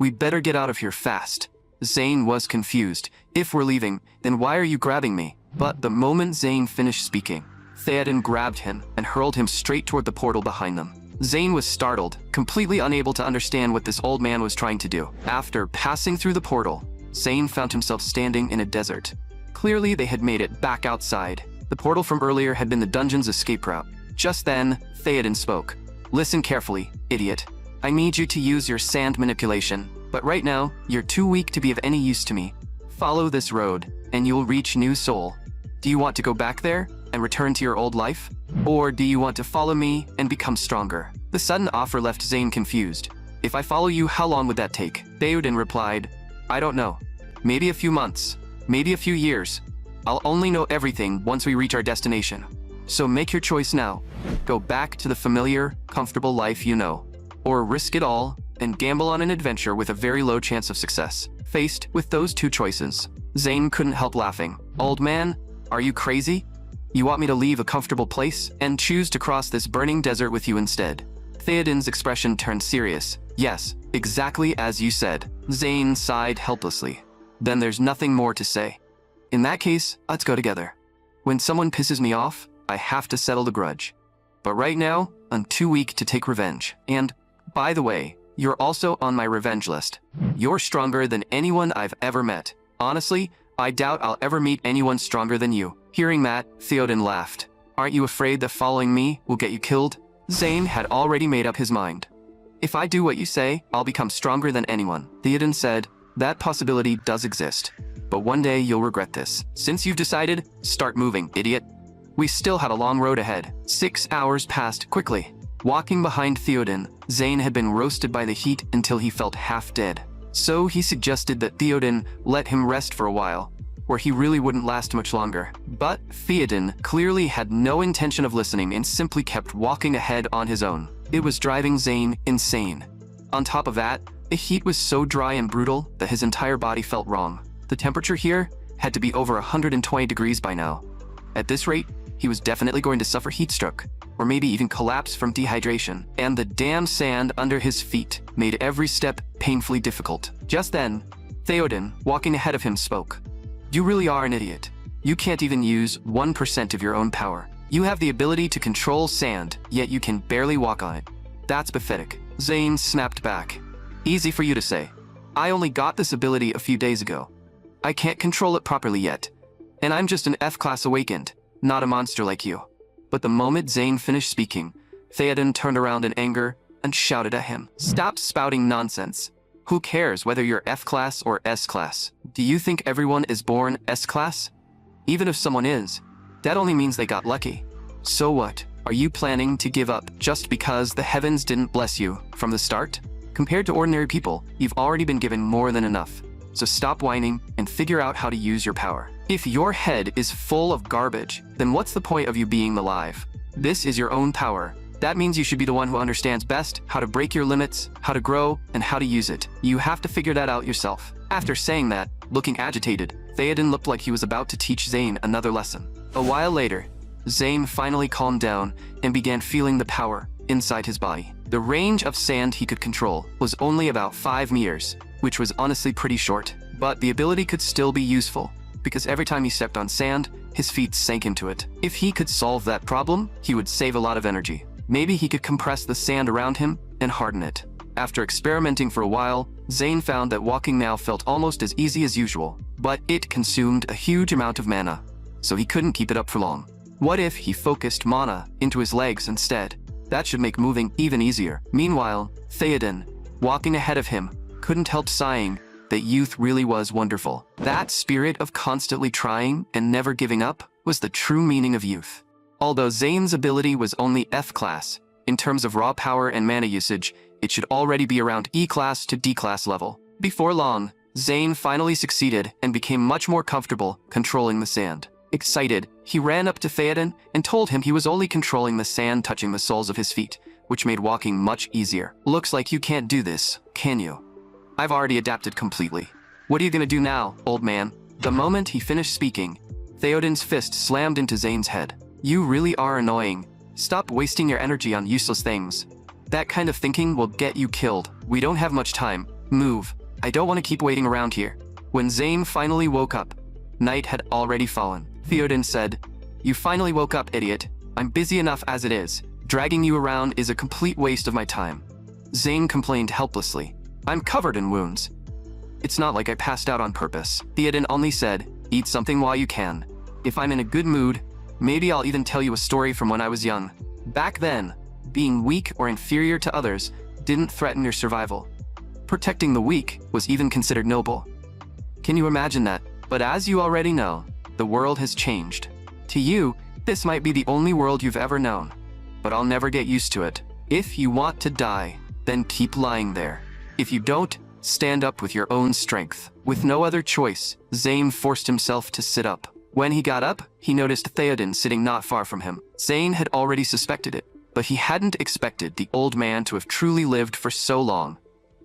We better get out of here fast." Zane was confused. "If we're leaving, then why are you grabbing me?" But the moment Zane finished speaking, Theoden grabbed him and hurled him straight toward the portal behind them. Zane was startled, completely unable to understand what this old man was trying to do. After passing through the portal, Zane found himself standing in a desert. Clearly, they had made it back outside. The portal from earlier had been the dungeon's escape route. Just then, Theoden spoke. "Listen carefully, idiot. I need you to use your sand manipulation, but right now, you're too weak to be of any use to me. Follow this road, and you'll reach New Soul. Do you want to go back there and return to your old life? Or do you want to follow me and become stronger?" The sudden offer left Zane confused. If I follow you, how long would that take? Theoden replied, I don't know. Maybe a few months. Maybe a few years. I'll only know everything once we reach our destination. So make your choice now. Go back to the familiar, comfortable life you know. Or risk it all and gamble on an adventure with a very low chance of success. Faced with those two choices, Zane couldn't help laughing. Old man, are you crazy? You want me to leave a comfortable place and choose to cross this burning desert with you instead? Theoden's expression turned serious. Yes, exactly as you said. Zane sighed helplessly. Then there's nothing more to say. In that case, let's go together. When someone pisses me off, I have to settle the grudge. But right now, I'm too weak to take revenge. And, by the way, you're also on my revenge list. You're stronger than anyone I've ever met. Honestly, I doubt I'll ever meet anyone stronger than you. Hearing that, Theoden laughed. Aren't you afraid that following me will get you killed? Zane had already made up his mind. If I do what you say, I'll become stronger than anyone. Theoden said, that possibility does exist. But one day you'll regret this. Since you've decided, start moving, idiot. We still had a long road ahead. 6 hours passed quickly. Walking behind Theoden, Zane had been roasted by the heat until he felt half dead. So he suggested that Theoden let him rest for a while, where he really wouldn't last much longer. But Theoden clearly had no intention of listening and simply kept walking ahead on his own. It was driving Zane insane. On top of that, the heat was so dry and brutal that his entire body felt wrong. The temperature here had to be over 120 degrees by now. At this rate, he was definitely going to suffer heat stroke, or maybe even collapse from dehydration. And the damn sand under his feet made every step painfully difficult. Just then, Theoden, walking ahead of him, spoke. You really are an idiot. You can't even use 1% of your own power. You have the ability to control sand, yet you can barely walk on it. That's pathetic. Zane snapped back. Easy for you to say. I only got this ability a few days ago. I can't control it properly yet. And I'm just an F-class awakened, not a monster like you. But the moment Zane finished speaking, Theoden turned around in anger and shouted at him. Stop spouting nonsense. Who cares whether you're F-class or S-class? Do you think everyone is born S-class? Even if someone is, that only means they got lucky. So what? Are you planning to give up just because the heavens didn't bless you from the start? Compared to ordinary people, you've already been given more than enough. So stop whining and figure out how to use your power. If your head is full of garbage, then what's the point of you being alive? This is your own power. That means you should be the one who understands best how to break your limits, how to grow, and how to use it. You have to figure that out yourself. After saying that, looking agitated, Theoden looked like he was about to teach Zane another lesson. A while later, Zane finally calmed down and began feeling the power inside his body. The range of sand he could control was only about 5 meters, which was honestly pretty short. But the ability could still be useful, because every time he stepped on sand, his feet sank into it. If he could solve that problem, he would save a lot of energy. Maybe he could compress the sand around him and harden it. After experimenting for a while, Zane found that walking now felt almost as easy as usual, but it consumed a huge amount of mana, so he couldn't keep it up for long. What if he focused mana into his legs instead? That should make moving even easier. Meanwhile, Theoden, walking ahead of him, couldn't help sighing that youth really was wonderful. That spirit of constantly trying and never giving up was the true meaning of youth. Although Zane's ability was only F-class, in terms of raw power and mana usage, it should already be around E-class to D-class level. Before long, Zane finally succeeded and became much more comfortable controlling the sand. Excited, he ran up to Theoden and told him he was only controlling the sand touching the soles of his feet, which made walking much easier. Looks like you can't do this, can you? I've already adapted completely. What are you gonna do now, old man? The moment he finished speaking, Theoden's fist slammed into Zane's head. You really are annoying. Stop wasting your energy on useless things. That kind of thinking will get you killed. We don't have much time. Move. I don't want to keep waiting around here. When Zane finally woke up, night had already fallen. Theoden said, You finally woke up, idiot. I'm busy enough as it is. Dragging you around is a complete waste of my time. Zane complained helplessly. I'm covered in wounds. It's not like I passed out on purpose. Theoden only said, Eat something while you can. If I'm in a good mood, maybe I'll even tell you a story from when I was young. Back then, being weak or inferior to others didn't threaten your survival. Protecting the weak was even considered noble. Can you imagine that? But as you already know, the world has changed. To you, this might be the only world you've ever known, but I'll never get used to it. If you want to die, then keep lying there. If you don't, stand up with your own strength. With no other choice, Zane forced himself to sit up. When he got up, he noticed Theoden sitting not far from him. Zane had already suspected it, but he hadn't expected the old man to have truly lived for so long.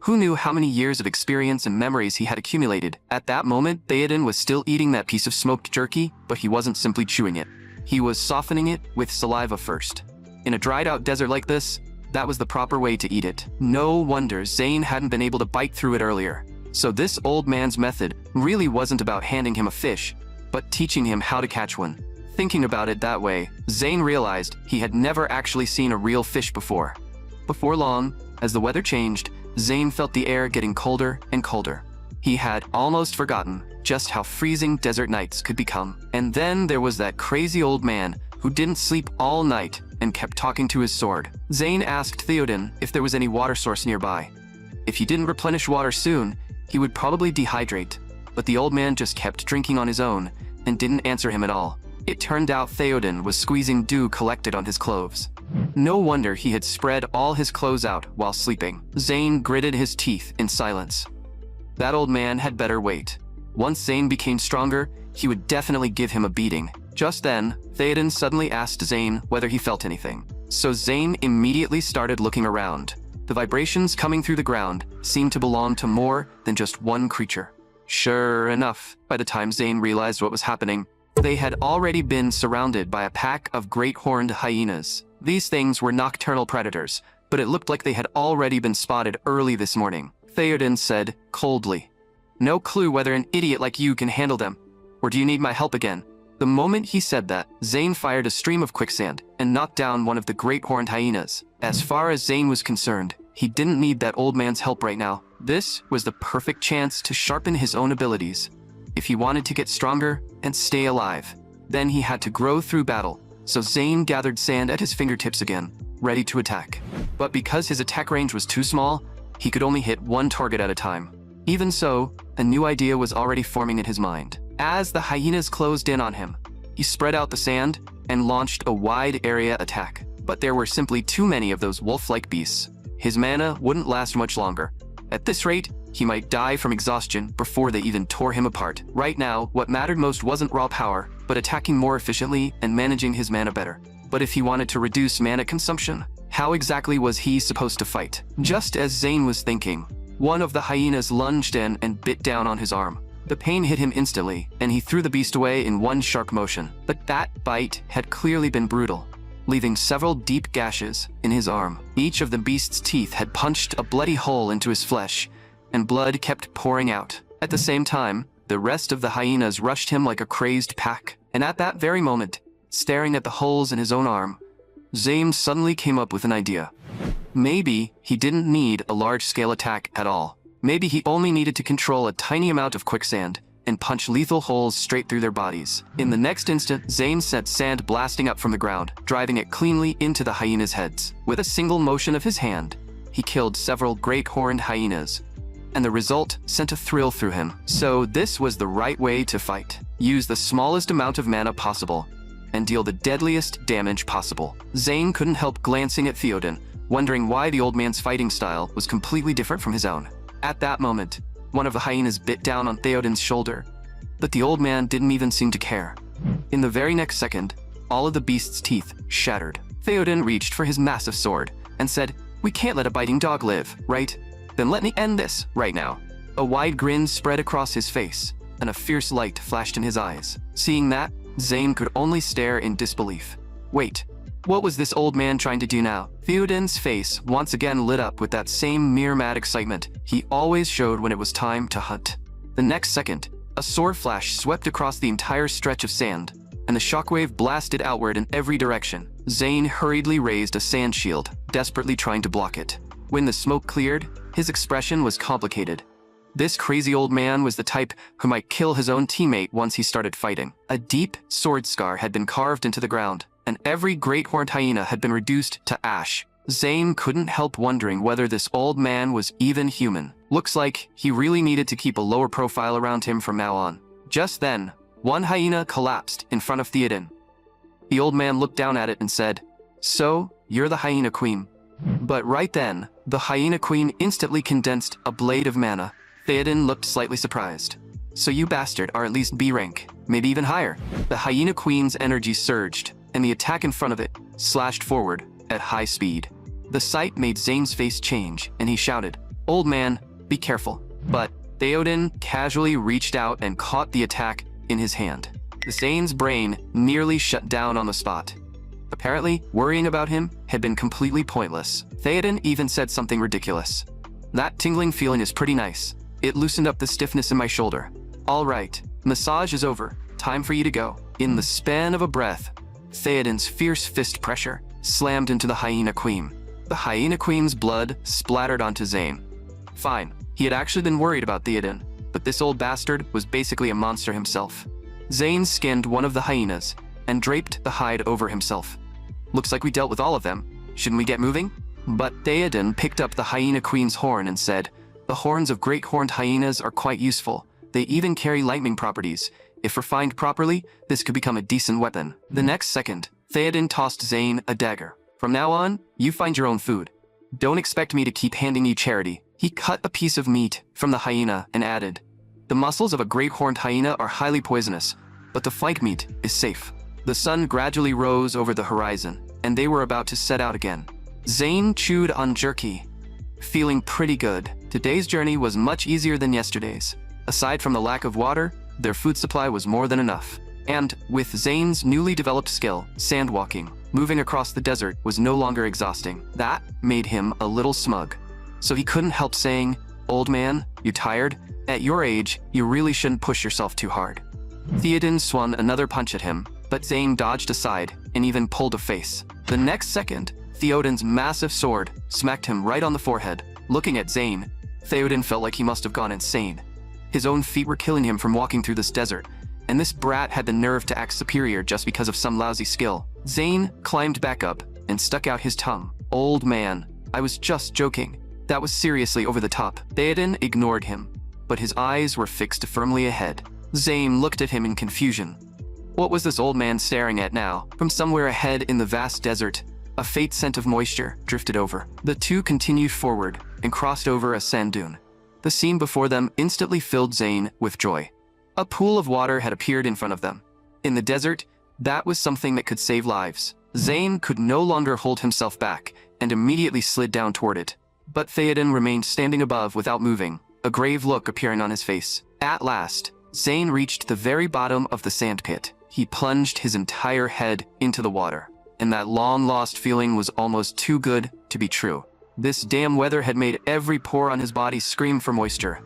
Who knew how many years of experience and memories he had accumulated? At that moment, Theoden was still eating that piece of smoked jerky, but he wasn't simply chewing it. He was softening it with saliva first. In a dried-out desert like this, that was the proper way to eat it. No wonder Zane hadn't been able to bite through it earlier. So this old man's method really wasn't about handing him a fish, but teaching him how to catch one. Thinking about it that way, Zane realized he had never actually seen a real fish before. Before long, as the weather changed, Zane felt the air getting colder and colder. He had almost forgotten just how freezing desert nights could become. And then there was that crazy old man who didn't sleep all night and kept talking to his sword. Zane asked Theoden if there was any water source nearby. If he didn't replenish water soon, he would probably dehydrate. But the old man just kept drinking on his own and didn't answer him at all. It turned out Theoden was squeezing dew collected on his clothes. No wonder he had spread all his clothes out while sleeping. Zane gritted his teeth in silence. That old man had better wait. Once Zane became stronger, he would definitely give him a beating. Just then, Theoden suddenly asked Zane whether he felt anything. So Zane immediately started looking around. The vibrations coming through the ground seemed to belong to more than just one creature. Sure enough, by the time Zane realized what was happening, they had already been surrounded by a pack of great horned hyenas. These things were nocturnal predators, but it looked like they had already been spotted early this morning. Theoden said coldly, "No clue whether an idiot like you can handle them, or do you need my help again?" The moment he said that, Zane fired a stream of quicksand and knocked down one of the great horned hyenas. As far as Zane was concerned, he didn't need that old man's help right now. This was the perfect chance to sharpen his own abilities. If he wanted to get stronger and stay alive, then he had to grow through battle. So Zane gathered sand at his fingertips again, ready to attack. But because his attack range was too small, he could only hit one target at a time. Even so, a new idea was already forming in his mind. As the hyenas closed in on him, he spread out the sand and launched a wide area attack. But there were simply too many of those wolf-like beasts. His mana wouldn't last much longer. At this rate, he might die from exhaustion before they even tore him apart. Right now, what mattered most wasn't raw power, but attacking more efficiently and managing his mana better. But if he wanted to reduce mana consumption, how exactly was he supposed to fight? Just as Zane was thinking, one of the hyenas lunged in and bit down on his arm. The pain hit him instantly, and he threw the beast away in one sharp motion. But that bite had clearly been brutal, leaving several deep gashes in his arm. Each of the beast's teeth had punched a bloody hole into his flesh, and blood kept pouring out. At the same time, the rest of the hyenas rushed him like a crazed pack. And at that very moment, staring at the holes in his own arm, Zane suddenly came up with an idea. Maybe he didn't need a large-scale attack at all. Maybe he only needed to control a tiny amount of quicksand and punch lethal holes straight through their bodies. In the next instant, Zane sent sand blasting up from the ground, driving it cleanly into the hyenas' heads. With a single motion of his hand, he killed several great horned hyenas, and the result sent a thrill through him. So this was the right way to fight. Use the smallest amount of mana possible, and deal the deadliest damage possible. Zane couldn't help glancing at Theoden, wondering why the old man's fighting style was completely different from his own. At that moment, one of the hyenas bit down on Theoden's shoulder, but the old man didn't even seem to care. In the very next second, all of the beast's teeth shattered. Theoden reached for his massive sword and said, "We can't let a biting dog live, right? Then let me end this right now." A wide grin spread across his face, and a fierce light flashed in his eyes. Seeing that, Zane could only stare in disbelief. Wait, what was this old man trying to do now? Theoden's face once again lit up with that same mere-mad excitement he always showed when it was time to hunt. The next second, a sword flash swept across the entire stretch of sand, and the shockwave blasted outward in every direction. Zane hurriedly raised a sand shield, desperately trying to block it. When the smoke cleared, his expression was complicated. This crazy old man was the type who might kill his own teammate once he started fighting. A deep sword scar had been carved into the ground, and every great horned hyena had been reduced to ash. Zane couldn't help wondering whether this old man was even human. Looks like he really needed to keep a lower profile around him from now on. Just then, one hyena collapsed in front of Theoden. The old man looked down at it and said, "So, you're the hyena queen." But right then, The hyena queen instantly condensed a blade of mana. Theoden looked slightly surprised. So you bastard are at least B rank, maybe even higher. The hyena queen's energy surged, and the attack in front of it slashed forward at high speed. The sight made Zane's face change, and he shouted, "Old man, be careful." But Theoden casually reached out and caught the attack in his hand. Zane's brain nearly shut down on the spot. Apparently, worrying about him had been completely pointless. Theoden even said something ridiculous. "That tingling feeling is pretty nice. It loosened up the stiffness in my shoulder. All right, massage is over. Time for you to go." In the span of a breath, Theoden's fierce fist pressure slammed into the hyena queen. The hyena queen's blood splattered onto Zane. Fine, he had actually been worried about Theoden, but this old bastard was basically a monster himself. Zane skinned one of the hyenas and draped the hide over himself. "Looks like we dealt with all of them. Shouldn't we get moving?" But Theoden picked up the hyena queen's horn and said, "The horns of great horned hyenas are quite useful. They even carry lightning properties. If refined properly, this could become a decent weapon." The next second, Theoden tossed Zane a dagger. "From now on, you find your own food. Don't expect me to keep handing you charity." He cut a piece of meat from the hyena and added, "The muscles of a great horned hyena are highly poisonous, but the flank meat is safe." The sun gradually rose over the horizon, and they were about to set out again. Zane chewed on jerky, feeling pretty good. Today's journey was much easier than yesterday's. Aside from the lack of water, their food supply was more than enough. And, with Zane's newly developed skill, sandwalking, moving across the desert was no longer exhausting. That made him a little smug. So he couldn't help saying, "Old man, you tired? At your age, you really shouldn't push yourself too hard." Theoden swung another punch at him, but Zane dodged aside and even pulled a face. The next second, Theoden's massive sword smacked him right on the forehead. Looking at Zane, Theoden felt like he must have gone insane. His own feet were killing him from walking through this desert, and this brat had the nerve to act superior just because of some lousy skill. Zane climbed back up and stuck out his tongue. "Old man, I was just joking. That was seriously over the top." Theoden ignored him, but his eyes were fixed firmly ahead. Zane looked at him in confusion. What was this old man staring at now? From somewhere ahead in the vast desert, a faint scent of moisture drifted over. The two continued forward and crossed over a sand dune. The scene before them instantly filled Zane with joy. A pool of water had appeared in front of them. In the desert, that was something that could save lives. Zane could no longer hold himself back and immediately slid down toward it. But Theoden remained standing above without moving, a grave look appearing on his face. At last, Zane reached the very bottom of the sand pit. He plunged his entire head into the water, and that long-lost feeling was almost too good to be true. This damn weather had made every pore on his body scream for moisture.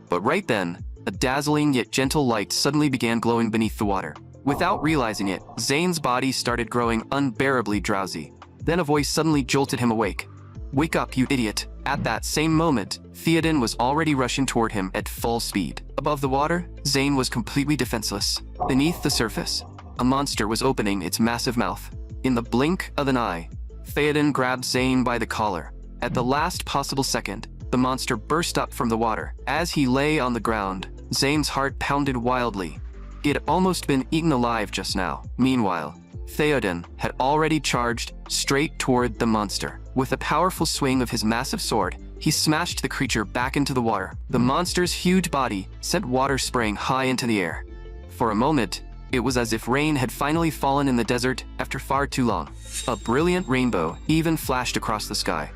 But right then, a dazzling yet gentle light suddenly began glowing beneath the water. Without realizing it, Zane's body started growing unbearably drowsy. Then a voice suddenly jolted him awake. "Wake up, you idiot." At that same moment, Theoden was already rushing toward him at full speed. Above the water, Zane was completely defenseless. Beneath the surface, a monster was opening its massive mouth. In the blink of an eye, Theoden grabbed Zane by the collar. At the last possible second, the monster burst up from the water. As he lay on the ground, Zane's heart pounded wildly. He had almost been eaten alive just now. Meanwhile, Theoden had already charged straight toward the monster. With a powerful swing of his massive sword, he smashed the creature back into the water. The monster's huge body sent water spraying high into the air. For a moment, it was as if rain had finally fallen in the desert after far too long. A brilliant rainbow even flashed across the sky.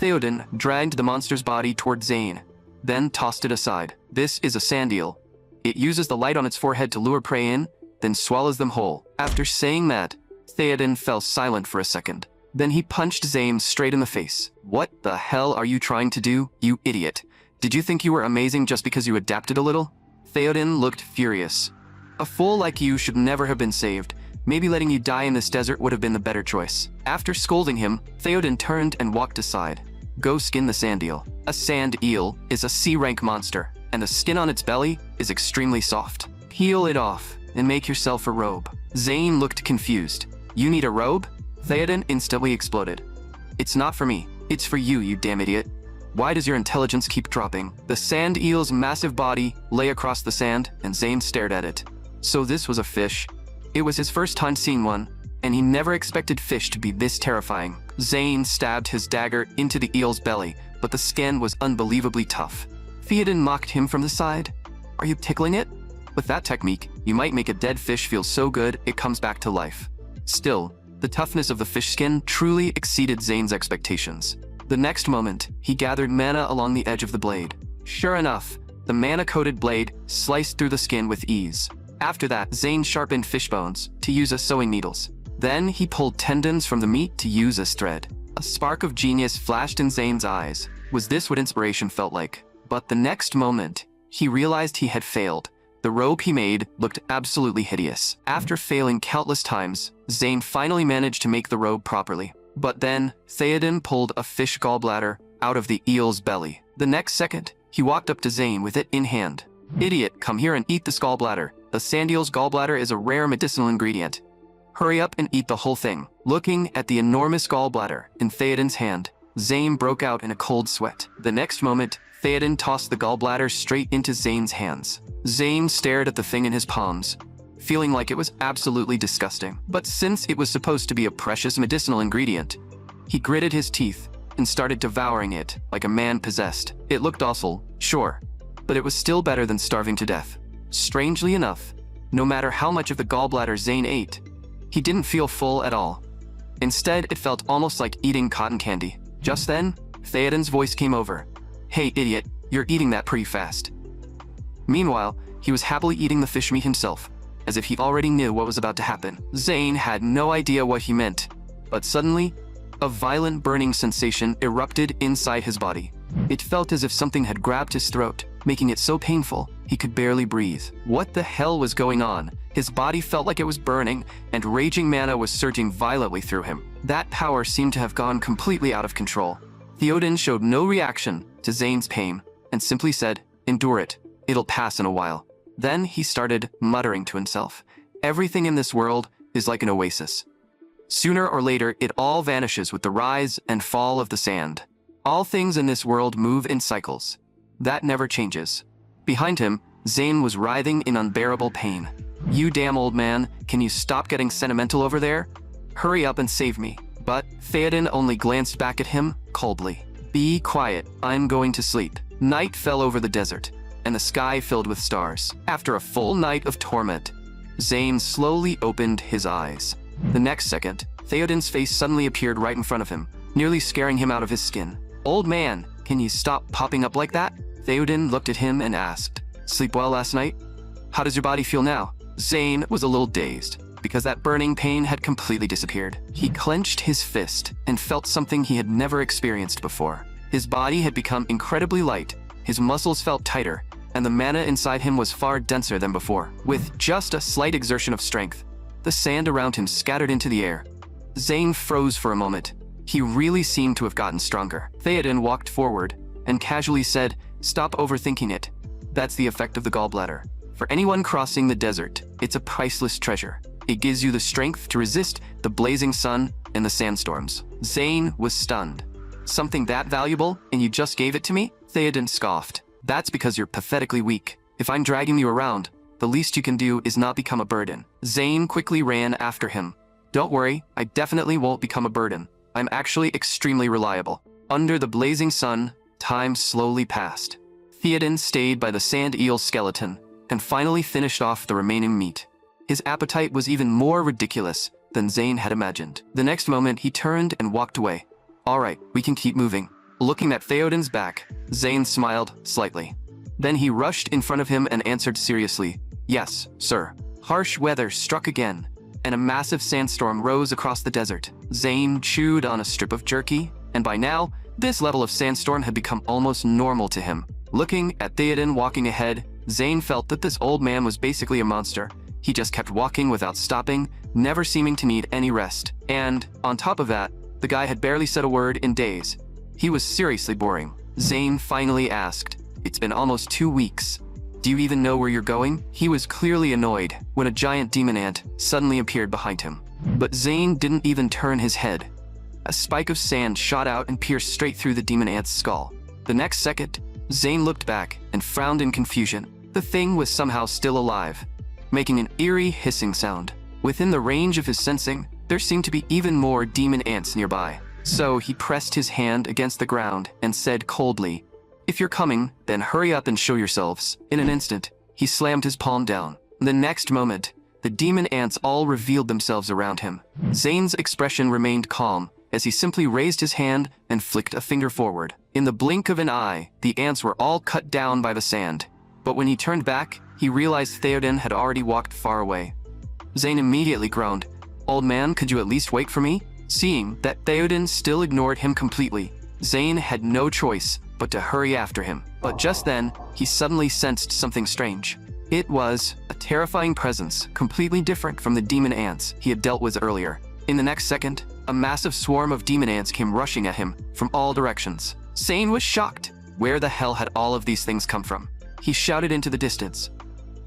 Theoden dragged the monster's body toward Zane, then tossed it aside. This is a sand eel. It uses the light on its forehead to lure prey in, then swallows them whole. After saying that, Theoden fell silent for a second. Then he punched Zane straight in the face. "What the hell are you trying to do, you idiot? Did you think you were amazing just because you adapted a little?" Theoden looked furious. "A fool like you should never have been saved. Maybe letting you die in this desert would have been the better choice." After scolding him, Theoden turned and walked aside. "Go skin the sand eel." A sand eel is a C-rank monster, and the skin on its belly is extremely soft. "Peel it off and make yourself a robe." Zane looked confused. "You need a robe?" Theoden instantly exploded. "It's not for me. It's for you, you damn idiot. Why does your intelligence keep dropping?" The sand eel's massive body lay across the sand, and Zane stared at it. So this was a fish. It was his first time seeing one, and he never expected fish to be this terrifying. Zane stabbed his dagger into the eel's belly, but the skin was unbelievably tough. Theoden mocked him from the side. "Are you tickling it? With that technique, you might make a dead fish feel so good it comes back to life." Still, the toughness of the fish skin truly exceeded Zane's expectations. The next moment, he gathered mana along the edge of the blade. Sure enough, the mana-coated blade sliced through the skin with ease. After that, Zane sharpened fish bones to use as sewing needles. Then he pulled tendons from the meat to use as thread. A spark of genius flashed in Zane's eyes. Was this what inspiration felt like? But the next moment, he realized he had failed. The robe he made looked absolutely hideous. After failing countless times, Zane finally managed to make the robe properly. But then, Theoden pulled a fish gallbladder out of the eel's belly. The next second, he walked up to Zane with it in hand. "Idiot, come here and eat this gallbladder. The sand eel's gallbladder is a rare medicinal ingredient. Hurry up and eat the whole thing." Looking at the enormous gallbladder in Theoden's hand, Zane broke out in a cold sweat. The next moment, Theoden tossed the gallbladder straight into Zane's hands. Zane stared at the thing in his palms, feeling like it was absolutely disgusting. But since it was supposed to be a precious medicinal ingredient, he gritted his teeth and started devouring it like a man possessed. It looked awful, sure, but it was still better than starving to death. Strangely enough, no matter how much of the gallbladder Zane ate, he didn't feel full at all. Instead, it felt almost like eating cotton candy. Just then, Theoden's voice came over. "Hey idiot, you're eating that pretty fast." Meanwhile, he was happily eating the fish meat himself, as if he already knew what was about to happen. Zane had no idea what he meant, but suddenly, a violent burning sensation erupted inside his body. It felt as if something had grabbed his throat, making it so painful he could barely breathe. What the hell was going on? His body felt like it was burning, and raging mana was surging violently through him. That power seemed to have gone completely out of control. Theoden showed no reaction to Zane's pain, and simply said, "Endure it. It'll pass in a while." Then he started muttering to himself, "Everything in this world is like an oasis. Sooner or later, it all vanishes with the rise and fall of the sand. All things in this world move in cycles. That never changes." Behind him, Zane was writhing in unbearable pain. "You damn old man, can you stop getting sentimental over there? Hurry up and save me." But Theoden only glanced back at him coldly. "Be quiet, I'm going to sleep." Night fell over the desert, and the sky filled with stars. After a full night of torment, Zane slowly opened his eyes. The next second, Theoden's face suddenly appeared right in front of him, nearly scaring him out of his skin. "Old man, can you stop popping up like that?" Theoden looked at him and asked, "Sleep well last night? How does your body feel now?" Zane was a little dazed, because that burning pain had completely disappeared. He clenched his fist and felt something he had never experienced before. His body had become incredibly light, his muscles felt tighter, and the mana inside him was far denser than before. With just a slight exertion of strength, the sand around him scattered into the air. Zane froze for a moment. He really seemed to have gotten stronger. Theoden walked forward and casually said, "Stop overthinking it. That's the effect of the gallbladder. For anyone crossing the desert, it's a priceless treasure. It gives you the strength to resist the blazing sun and the sandstorms." Zane was stunned. "Something that valuable, and you just gave it to me?" Theoden scoffed. "That's because you're pathetically weak. If I'm dragging you around, the least you can do is not become a burden." Zane quickly ran after him. "Don't worry, I definitely won't become a burden. I'm actually extremely reliable." Under the blazing sun, time slowly passed. Theoden stayed by the sand eel skeleton and finally finished off the remaining meat. His appetite was even more ridiculous than Zane had imagined. The next moment, he turned and walked away. "All right, we can keep moving." Looking at Theoden's back, Zane smiled slightly. Then he rushed in front of him and answered seriously, "Yes, sir." Harsh weather struck again, and a massive sandstorm rose across the desert. Zane chewed on a strip of jerky, and by now, this level of sandstorm had become almost normal to him. Looking at Theoden walking ahead, Zane felt that this old man was basically a monster. He just kept walking without stopping, never seeming to need any rest. And, on top of that, the guy had barely said a word in days. He was seriously boring. Zane finally asked, "It's been almost 2 weeks. Do you even know where you're going?" He was clearly annoyed when a giant demon ant suddenly appeared behind him. But Zane didn't even turn his head. A spike of sand shot out and pierced straight through the demon ant's skull. The next second, Zane looked back and frowned in confusion. The thing was somehow still alive, making an eerie hissing sound. Within the range of his sensing, there seemed to be even more demon ants nearby. So he pressed his hand against the ground and said coldly, "If you're coming, then hurry up and show yourselves." In an instant, he slammed his palm down. The next moment, the demon ants all revealed themselves around him. Zane's expression remained calm as he simply raised his hand and flicked a finger forward. In the blink of an eye, the ants were all cut down by the sand. But when he turned back, he realized Theoden had already walked far away. Zane immediately groaned, "Old man, could you at least wait for me?" Seeing that Theoden still ignored him completely, Zane had no choice but to hurry after him. But just then, he suddenly sensed something strange. It was a terrifying presence, completely different from the demon ants he had dealt with earlier. In the next second, a massive swarm of demon ants came rushing at him from all directions. Zane was shocked. Where the hell had all of these things come from? He shouted into the distance,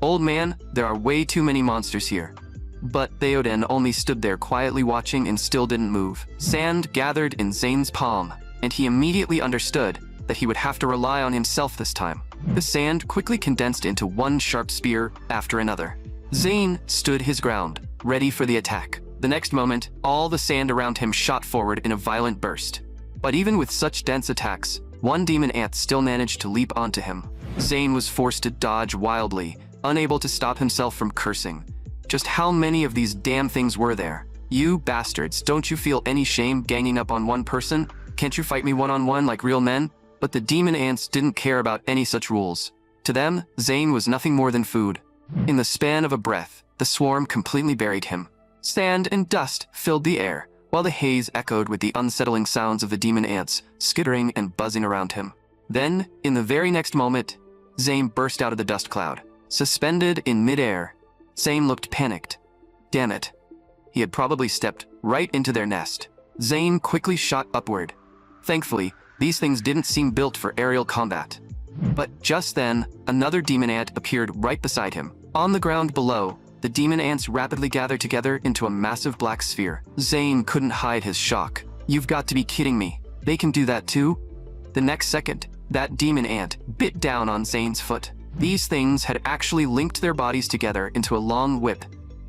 "Old man, there are way too many monsters here." But Theoden only stood there quietly watching and still didn't move. Sand gathered in Zane's palm, and he immediately understood that he would have to rely on himself this time. The sand quickly condensed into one sharp spear after another. Zane stood his ground, ready for the attack. The next moment, all the sand around him shot forward in a violent burst. But even with such dense attacks, one demon ant still managed to leap onto him. Zane was forced to dodge wildly, unable to stop himself from cursing. Just how many of these damn things were there? "You bastards, don't you feel any shame ganging up on one person? Can't you fight me one-on-one like real men?" But the demon ants didn't care about any such rules. To them, Zane was nothing more than food. In the span of a breath, the swarm completely buried him. Sand and dust filled the air, while the haze echoed with the unsettling sounds of the demon ants skittering and buzzing around him. Then, in the very next moment, Zane burst out of the dust cloud. Suspended in midair, Zane looked panicked. Damn it. He had probably stepped right into their nest. Zane quickly shot upward. Thankfully, these things didn't seem built for aerial combat. But just then, another demon ant appeared right beside him. On the ground below, the demon ants rapidly gathered together into a massive black sphere. Zane couldn't hide his shock. "You've got to be kidding me. They can do that too?" The next second, that demon ant bit down on Zane's foot. These things had actually linked their bodies together into a long whip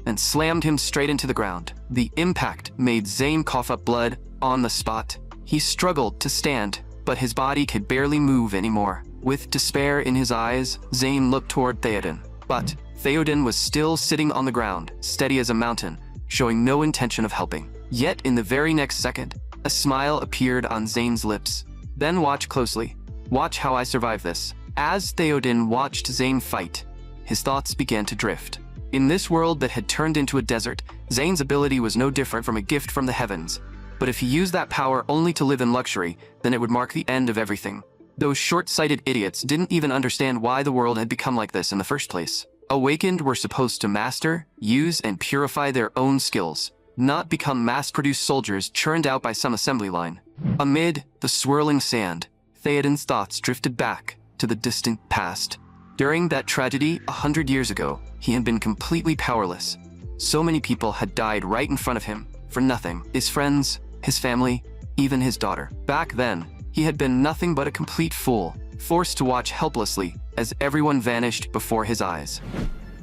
and slammed him straight into the ground. The impact made Zane cough up blood on the spot. He struggled to stand, but his body could barely move anymore. With despair in his eyes, Zane looked toward Theoden. But Theoden was still sitting on the ground, steady as a mountain, showing no intention of helping. Yet in the very next second, a smile appeared on Zane's lips. "Then watch closely. Watch how I survive this." As Theoden watched Zane fight, his thoughts began to drift. In this world that had turned into a desert, Zane's ability was no different from a gift from the heavens. But if he used that power only to live in luxury, then it would mark the end of everything. Those short-sighted idiots didn't even understand why the world had become like this in the first place. Awakened were supposed to master, use, and purify their own skills, not become mass-produced soldiers churned out by some assembly line. Amid the swirling sand, Theoden's thoughts drifted back to the distant past. During that tragedy 100 years ago, he had been completely powerless. So many people had died right in front of him, for nothing. His friends, his family, even his daughter. Back then, he had been nothing but a complete fool, forced to watch helplessly as everyone vanished before his eyes.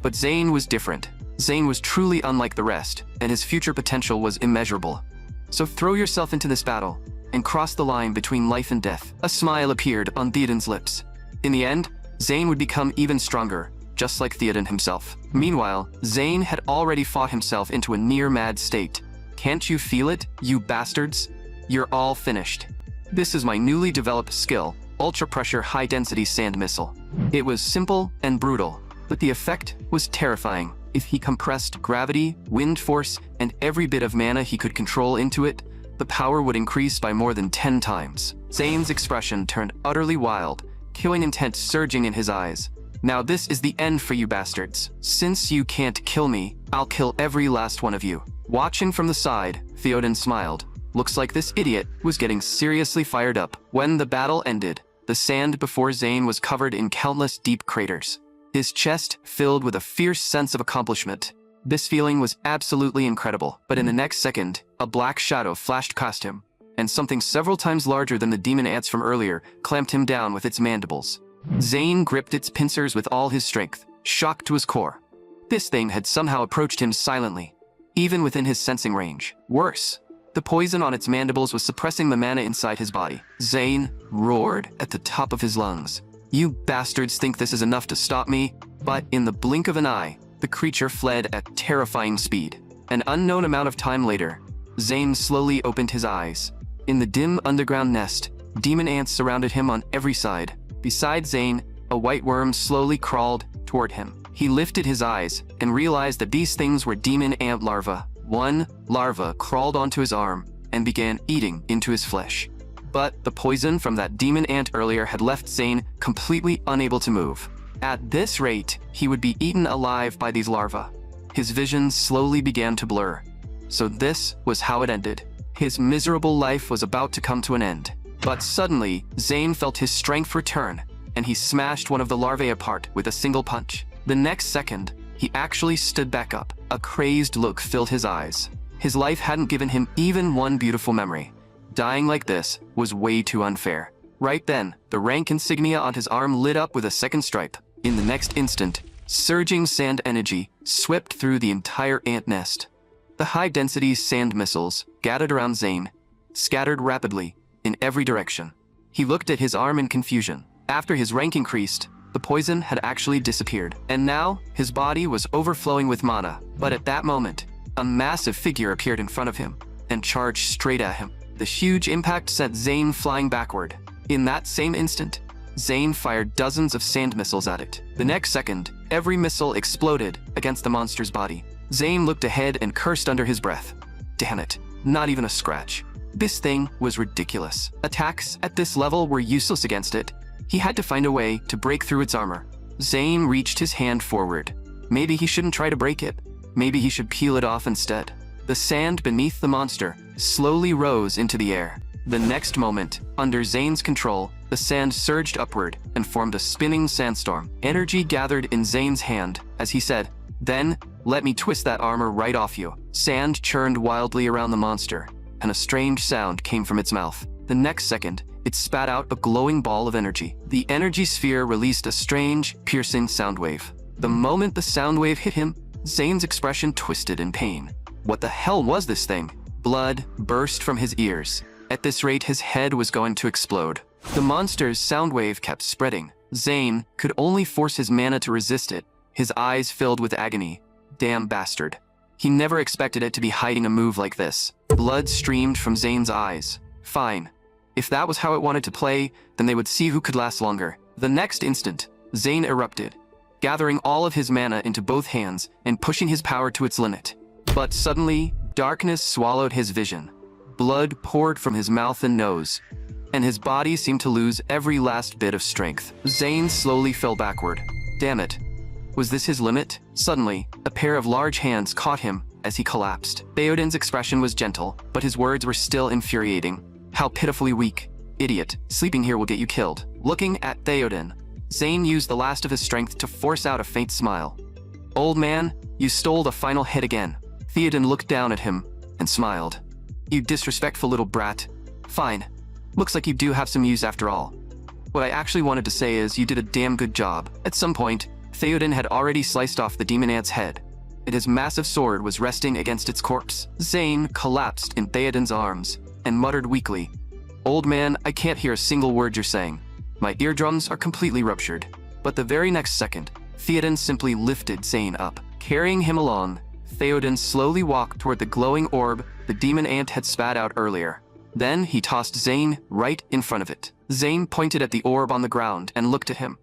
But Zane was different. Zane was truly unlike the rest, and his future potential was immeasurable. So throw yourself into this battle, and cross the line between life and death. A smile appeared on Theoden's lips. In the end, Zane would become even stronger, just like Theoden himself. Meanwhile, Zane had already fought himself into a near-mad state. "Can't you feel it, you bastards? You're all finished. This is my newly developed skill, ultra-pressure high-density sand missile." It was simple and brutal, but the effect was terrifying. If he compressed gravity, wind force, and every bit of mana he could control into it, the power would increase by more than 10 times. Zane's expression turned utterly wild, killing intent surging in his eyes. "Now this is the end for you bastards. Since you can't kill me, I'll kill every last one of you." Watching from the side, Theoden smiled. Looks like this idiot was getting seriously fired up. When the battle ended, the sand before Zane was covered in countless deep craters. His chest filled with a fierce sense of accomplishment. This feeling was absolutely incredible, but in the next second, a black shadow flashed past him, and something several times larger than the demon ants from earlier clamped him down with its mandibles. Zane gripped its pincers with all his strength, shocked to his core. This thing had somehow approached him silently, even within his sensing range. Worse, The poison on its mandibles was suppressing the mana inside his body. Zane roared at the top of his lungs. "You bastards think this is enough to stop me?" But in the blink of an eye, the creature fled at terrifying speed. An unknown amount of time later, Zane slowly opened his eyes. In the dim underground nest, demon ants surrounded him on every side. Beside Zane, a white worm slowly crawled toward him. He lifted his eyes and realized that these things were demon ant larvae. One larva crawled onto his arm and began eating into his flesh. But the poison from that demon ant earlier had left Zane completely unable to move. At this rate, he would be eaten alive by these larvae. His vision slowly began to blur. So this was how it ended. His miserable life was about to come to an end. But suddenly, Zane felt his strength return, and he smashed one of the larvae apart with a single punch. The next second, he actually stood back up. A crazed look filled his eyes. His life hadn't given him even one beautiful memory. Dying like this was way too unfair. Right then, the rank insignia on his arm lit up with a second stripe. In the next instant, surging sand energy swept through the entire ant nest. The high-density sand missiles gathered around Zane, scattered rapidly in every direction. He looked at his arm in confusion. After his rank increased, the poison had actually disappeared, and now his body was overflowing with mana. But at that moment, a massive figure appeared in front of him and charged straight at him. The huge impact sent Zane flying backward. In that same instant, Zane fired dozens of sand missiles at it. The next second, every missile exploded against the monster's body. Zane looked ahead and cursed under his breath. Damn it, not even a scratch. This thing was ridiculous. Attacks at this level were useless against it. He had to find a way to break through its armor. Zane reached his hand forward. Maybe he shouldn't try to break it. Maybe he should peel it off instead. The sand beneath the monster slowly rose into the air. The next moment, under Zane's control, the sand surged upward and formed a spinning sandstorm. Energy gathered in Zane's hand as he said, "Then, let me twist that armor right off you." Sand churned wildly around the monster, and a strange sound came from its mouth. The next second, it spat out a glowing ball of energy. The energy sphere released a strange, piercing sound wave. The moment the sound wave hit him, Zane's expression twisted in pain. What the hell was this thing? Blood burst from his ears. At this rate, his head was going to explode. The monster's sound wave kept spreading. Zane could only force his mana to resist it, his eyes filled with agony. Damn bastard. He never expected it to be hiding a move like this. Blood streamed from Zane's eyes. Fine. If that was how it wanted to play, then they would see who could last longer. The next instant, Zane erupted, gathering all of his mana into both hands and pushing his power to its limit. But suddenly, darkness swallowed his vision. Blood poured from his mouth and nose, and his body seemed to lose every last bit of strength. Zane slowly fell backward. Damn it. Was this his limit? Suddenly, a pair of large hands caught him as he collapsed. Theoden's expression was gentle, but his words were still infuriating. How pitifully weak. Idiot, sleeping here will get you killed. Looking at Theoden, Zane used the last of his strength to force out a faint smile. Old man, you stole the final hit again. Theoden looked down at him and smiled. You disrespectful little brat. Fine. Looks like you do have some use after all. What I actually wanted to say is you did a damn good job. At some point, Theoden had already sliced off the demon ant's head, and his massive sword was resting against its corpse. Zane collapsed in Theoden's arms and muttered weakly, "Old man, I can't hear a single word you're saying. My eardrums are completely ruptured." But the very next second, Theoden simply lifted Zane up. Carrying him along, Theoden slowly walked toward the glowing orb the demon ant had spat out earlier. Then he tossed Zane right in front of it. Zane pointed at the orb on the ground and looked at him.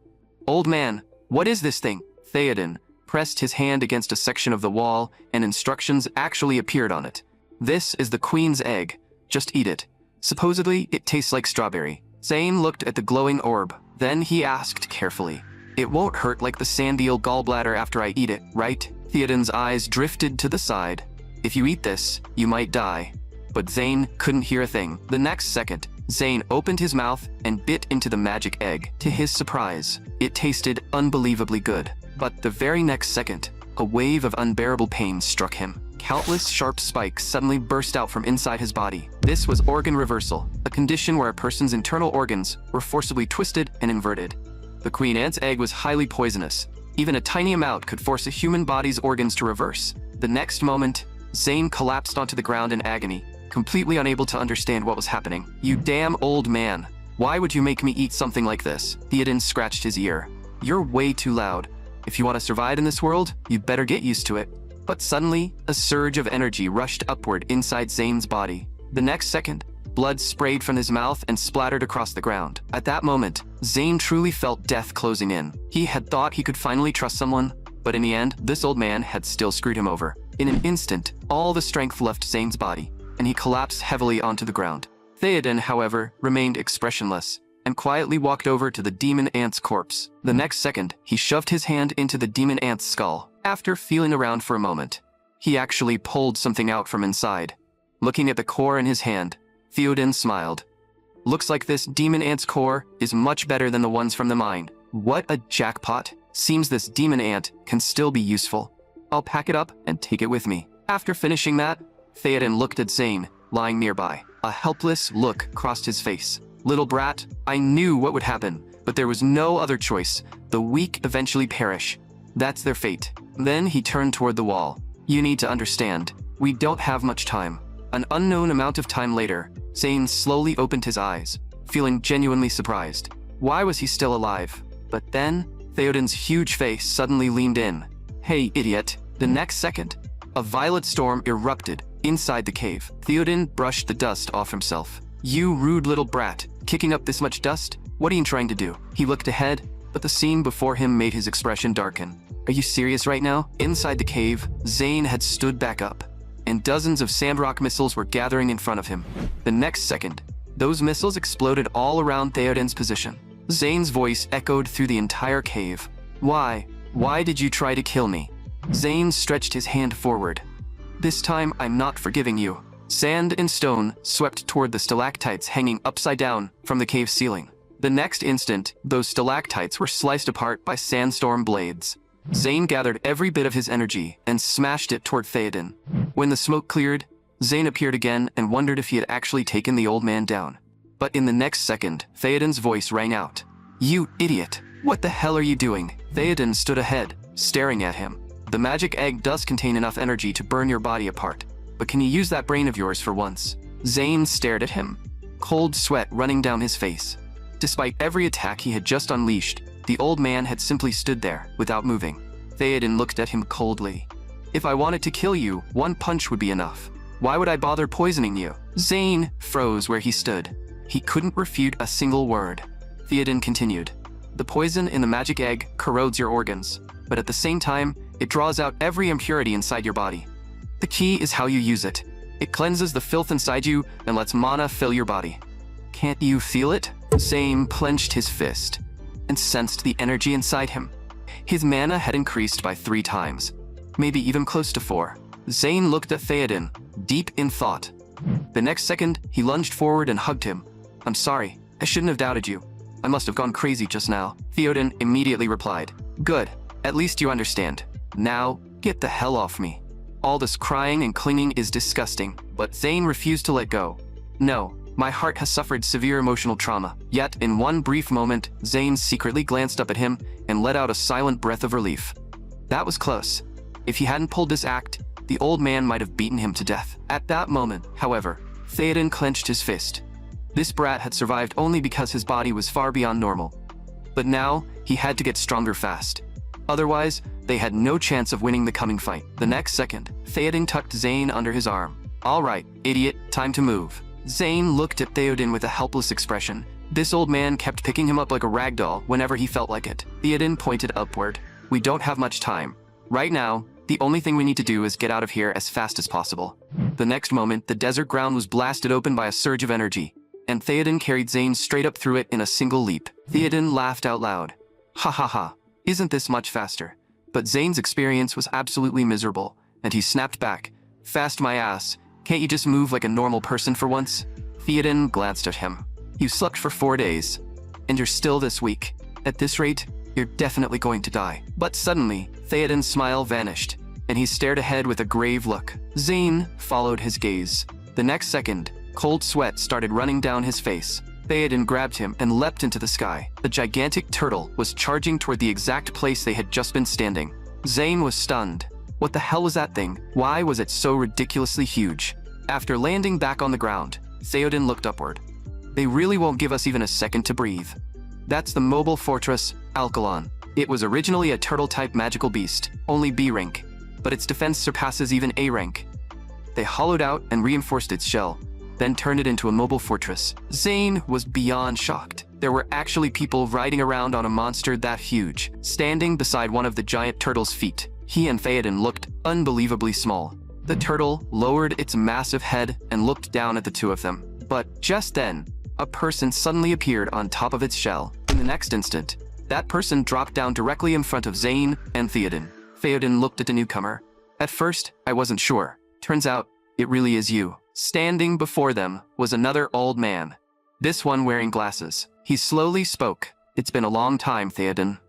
"Old man, what is this thing?" Theoden pressed his hand against a section of the wall, and instructions actually appeared on it. "This is the queen's egg. Just eat it. Supposedly, it tastes like strawberry." Zane looked at the glowing orb. Then he asked carefully, "It won't hurt like the sand eel gallbladder after I eat it, right?" Theoden's eyes drifted to the side. "If you eat this, you might die." But Zane couldn't hear a thing. The next second, Zane opened his mouth and bit into the magic egg. To his surprise, it tasted unbelievably good. But the very next second, a wave of unbearable pain struck him. Countless sharp spikes suddenly burst out from inside his body. This was organ reversal, a condition where a person's internal organs were forcibly twisted and inverted. The queen ant's egg was highly poisonous. Even a tiny amount could force a human body's organs to reverse. The next moment, Zane collapsed onto the ground in agony, completely unable to understand what was happening. "You damn old man. Why would you make me eat something like this?" Theoden scratched his ear. "You're way too loud. If you want to survive in this world, you'd better get used to it." But suddenly, a surge of energy rushed upward inside Zane's body. The next second, blood sprayed from his mouth and splattered across the ground. At that moment, Zane truly felt death closing in. He had thought he could finally trust someone, but in the end, this old man had still screwed him over. In an instant, all the strength left Zane's body, and he collapsed heavily onto the ground. Theoden, however, remained expressionless, and quietly walked over to the demon ant's corpse. The next second, he shoved his hand into the demon ant's skull. After feeling around for a moment, he actually pulled something out from inside. Looking at the core in his hand, Theoden smiled. "Looks like this demon ant's core is much better than the ones from the mine. What a jackpot. Seems this demon ant can still be useful. I'll pack it up and take it with me." After finishing that, Theoden looked at Zane, lying nearby. A helpless look crossed his face. "Little brat, I knew what would happen, but there was no other choice. The weak eventually perish. That's their fate." Then he turned toward the wall. "You need to understand, we don't have much time." An unknown amount of time later, Zane slowly opened his eyes, feeling genuinely surprised. Why was he still alive? But then, Theoden's huge face suddenly leaned in. "Hey, idiot." The next second, a violent storm erupted inside the cave. Theoden brushed the dust off himself. "You rude little brat, kicking up this much dust? What are you trying to do?" He looked ahead, but the scene before him made his expression darken. "Are you serious right now?" Inside the cave, Zane had stood back up, and dozens of sandrock missiles were gathering in front of him. The next second, those missiles exploded all around Theoden's position. Zane's voice echoed through the entire cave. "Why? Why did you try to kill me?" Zane stretched his hand forward. "This time, I'm not forgiving you." Sand and stone swept toward the stalactites hanging upside down from the cave ceiling. The next instant, those stalactites were sliced apart by sandstorm blades. Zane gathered every bit of his energy and smashed it toward Theoden. When the smoke cleared, Zane appeared again and wondered if he had actually taken the old man down. But in the next second, Theoden's voice rang out. "You idiot! What the hell are you doing?" Theoden stood ahead, staring at him. "The magic egg does contain enough energy to burn your body apart, but can you use that brain of yours for once?" Zane stared at him, cold sweat running down his face. Despite every attack he had just unleashed, the old man had simply stood there, without moving. Theoden looked at him coldly. "If I wanted to kill you, one punch would be enough. Why would I bother poisoning you?" Zane froze where he stood. He couldn't refute a single word. Theoden continued. "The poison in the magic egg corrodes your organs, but at the same time, it draws out every impurity inside your body. The key is how you use it. It cleanses the filth inside you and lets mana fill your body. Can't you feel it?" Zane clenched his fist and sensed the energy inside him. His mana had increased by 3 times, maybe even close to 4. Zane looked at Theoden, deep in thought. The next second, he lunged forward and hugged him. "I'm sorry, I shouldn't have doubted you. I must have gone crazy just now." Theoden immediately replied. "Good, at least you understand. Now, get the hell off me. All this crying and clinging is disgusting." But Zane refused to let go. "No, my heart has suffered severe emotional trauma." Yet, in one brief moment, Zane secretly glanced up at him and let out a silent breath of relief. That was close. If he hadn't pulled this act, the old man might have beaten him to death. At that moment, however, Theoden clenched his fist. This brat had survived only because his body was far beyond normal. But now, he had to get stronger fast. Otherwise, they had no chance of winning the coming fight. The next second, Theoden tucked Zane under his arm. "All right, idiot, time to move." Zane looked at Theoden with a helpless expression. This old man kept picking him up like a rag doll whenever he felt like it. Theoden pointed upward. "We don't have much time. Right now, the only thing we need to do is get out of here as fast as possible." The next moment, the desert ground was blasted open by a surge of energy, and Theoden carried Zane straight up through it in a single leap. Theoden laughed out loud. "Ha ha ha, isn't this much faster?" But Zane's experience was absolutely miserable, and he snapped back. "Fast my ass. Can't you just move like a normal person for once?" Theoden glanced at him. "You slept for 4 days, and you're still this weak. At this rate, you're definitely going to die." But suddenly, Theoden's smile vanished, and he stared ahead with a grave look. Zane followed his gaze. The next second, cold sweat started running down his face. Theoden grabbed him and leapt into the sky. A gigantic turtle was charging toward the exact place they had just been standing. Zane was stunned. What the hell was that thing? Why was it so ridiculously huge? After landing back on the ground, Theoden looked upward. They really won't give us even a second to breathe. That's the mobile fortress, Alkalon. It was originally a turtle-type magical beast, only B rank, but its defense surpasses even A rank. They hollowed out and reinforced its shell, then turned it into a mobile fortress. Zane was beyond shocked. There were actually people riding around on a monster that huge, standing beside one of the giant turtle's feet. He and Theoden looked unbelievably small. The turtle lowered its massive head and looked down at the two of them. But just then, a person suddenly appeared on top of its shell. In the next instant, that person dropped down directly in front of Zane and Theoden. Theoden looked at the newcomer. At first, I wasn't sure. Turns out, it really is you. Standing before them was another old man. This one wearing glasses. He slowly spoke. It's been a long time, Theoden.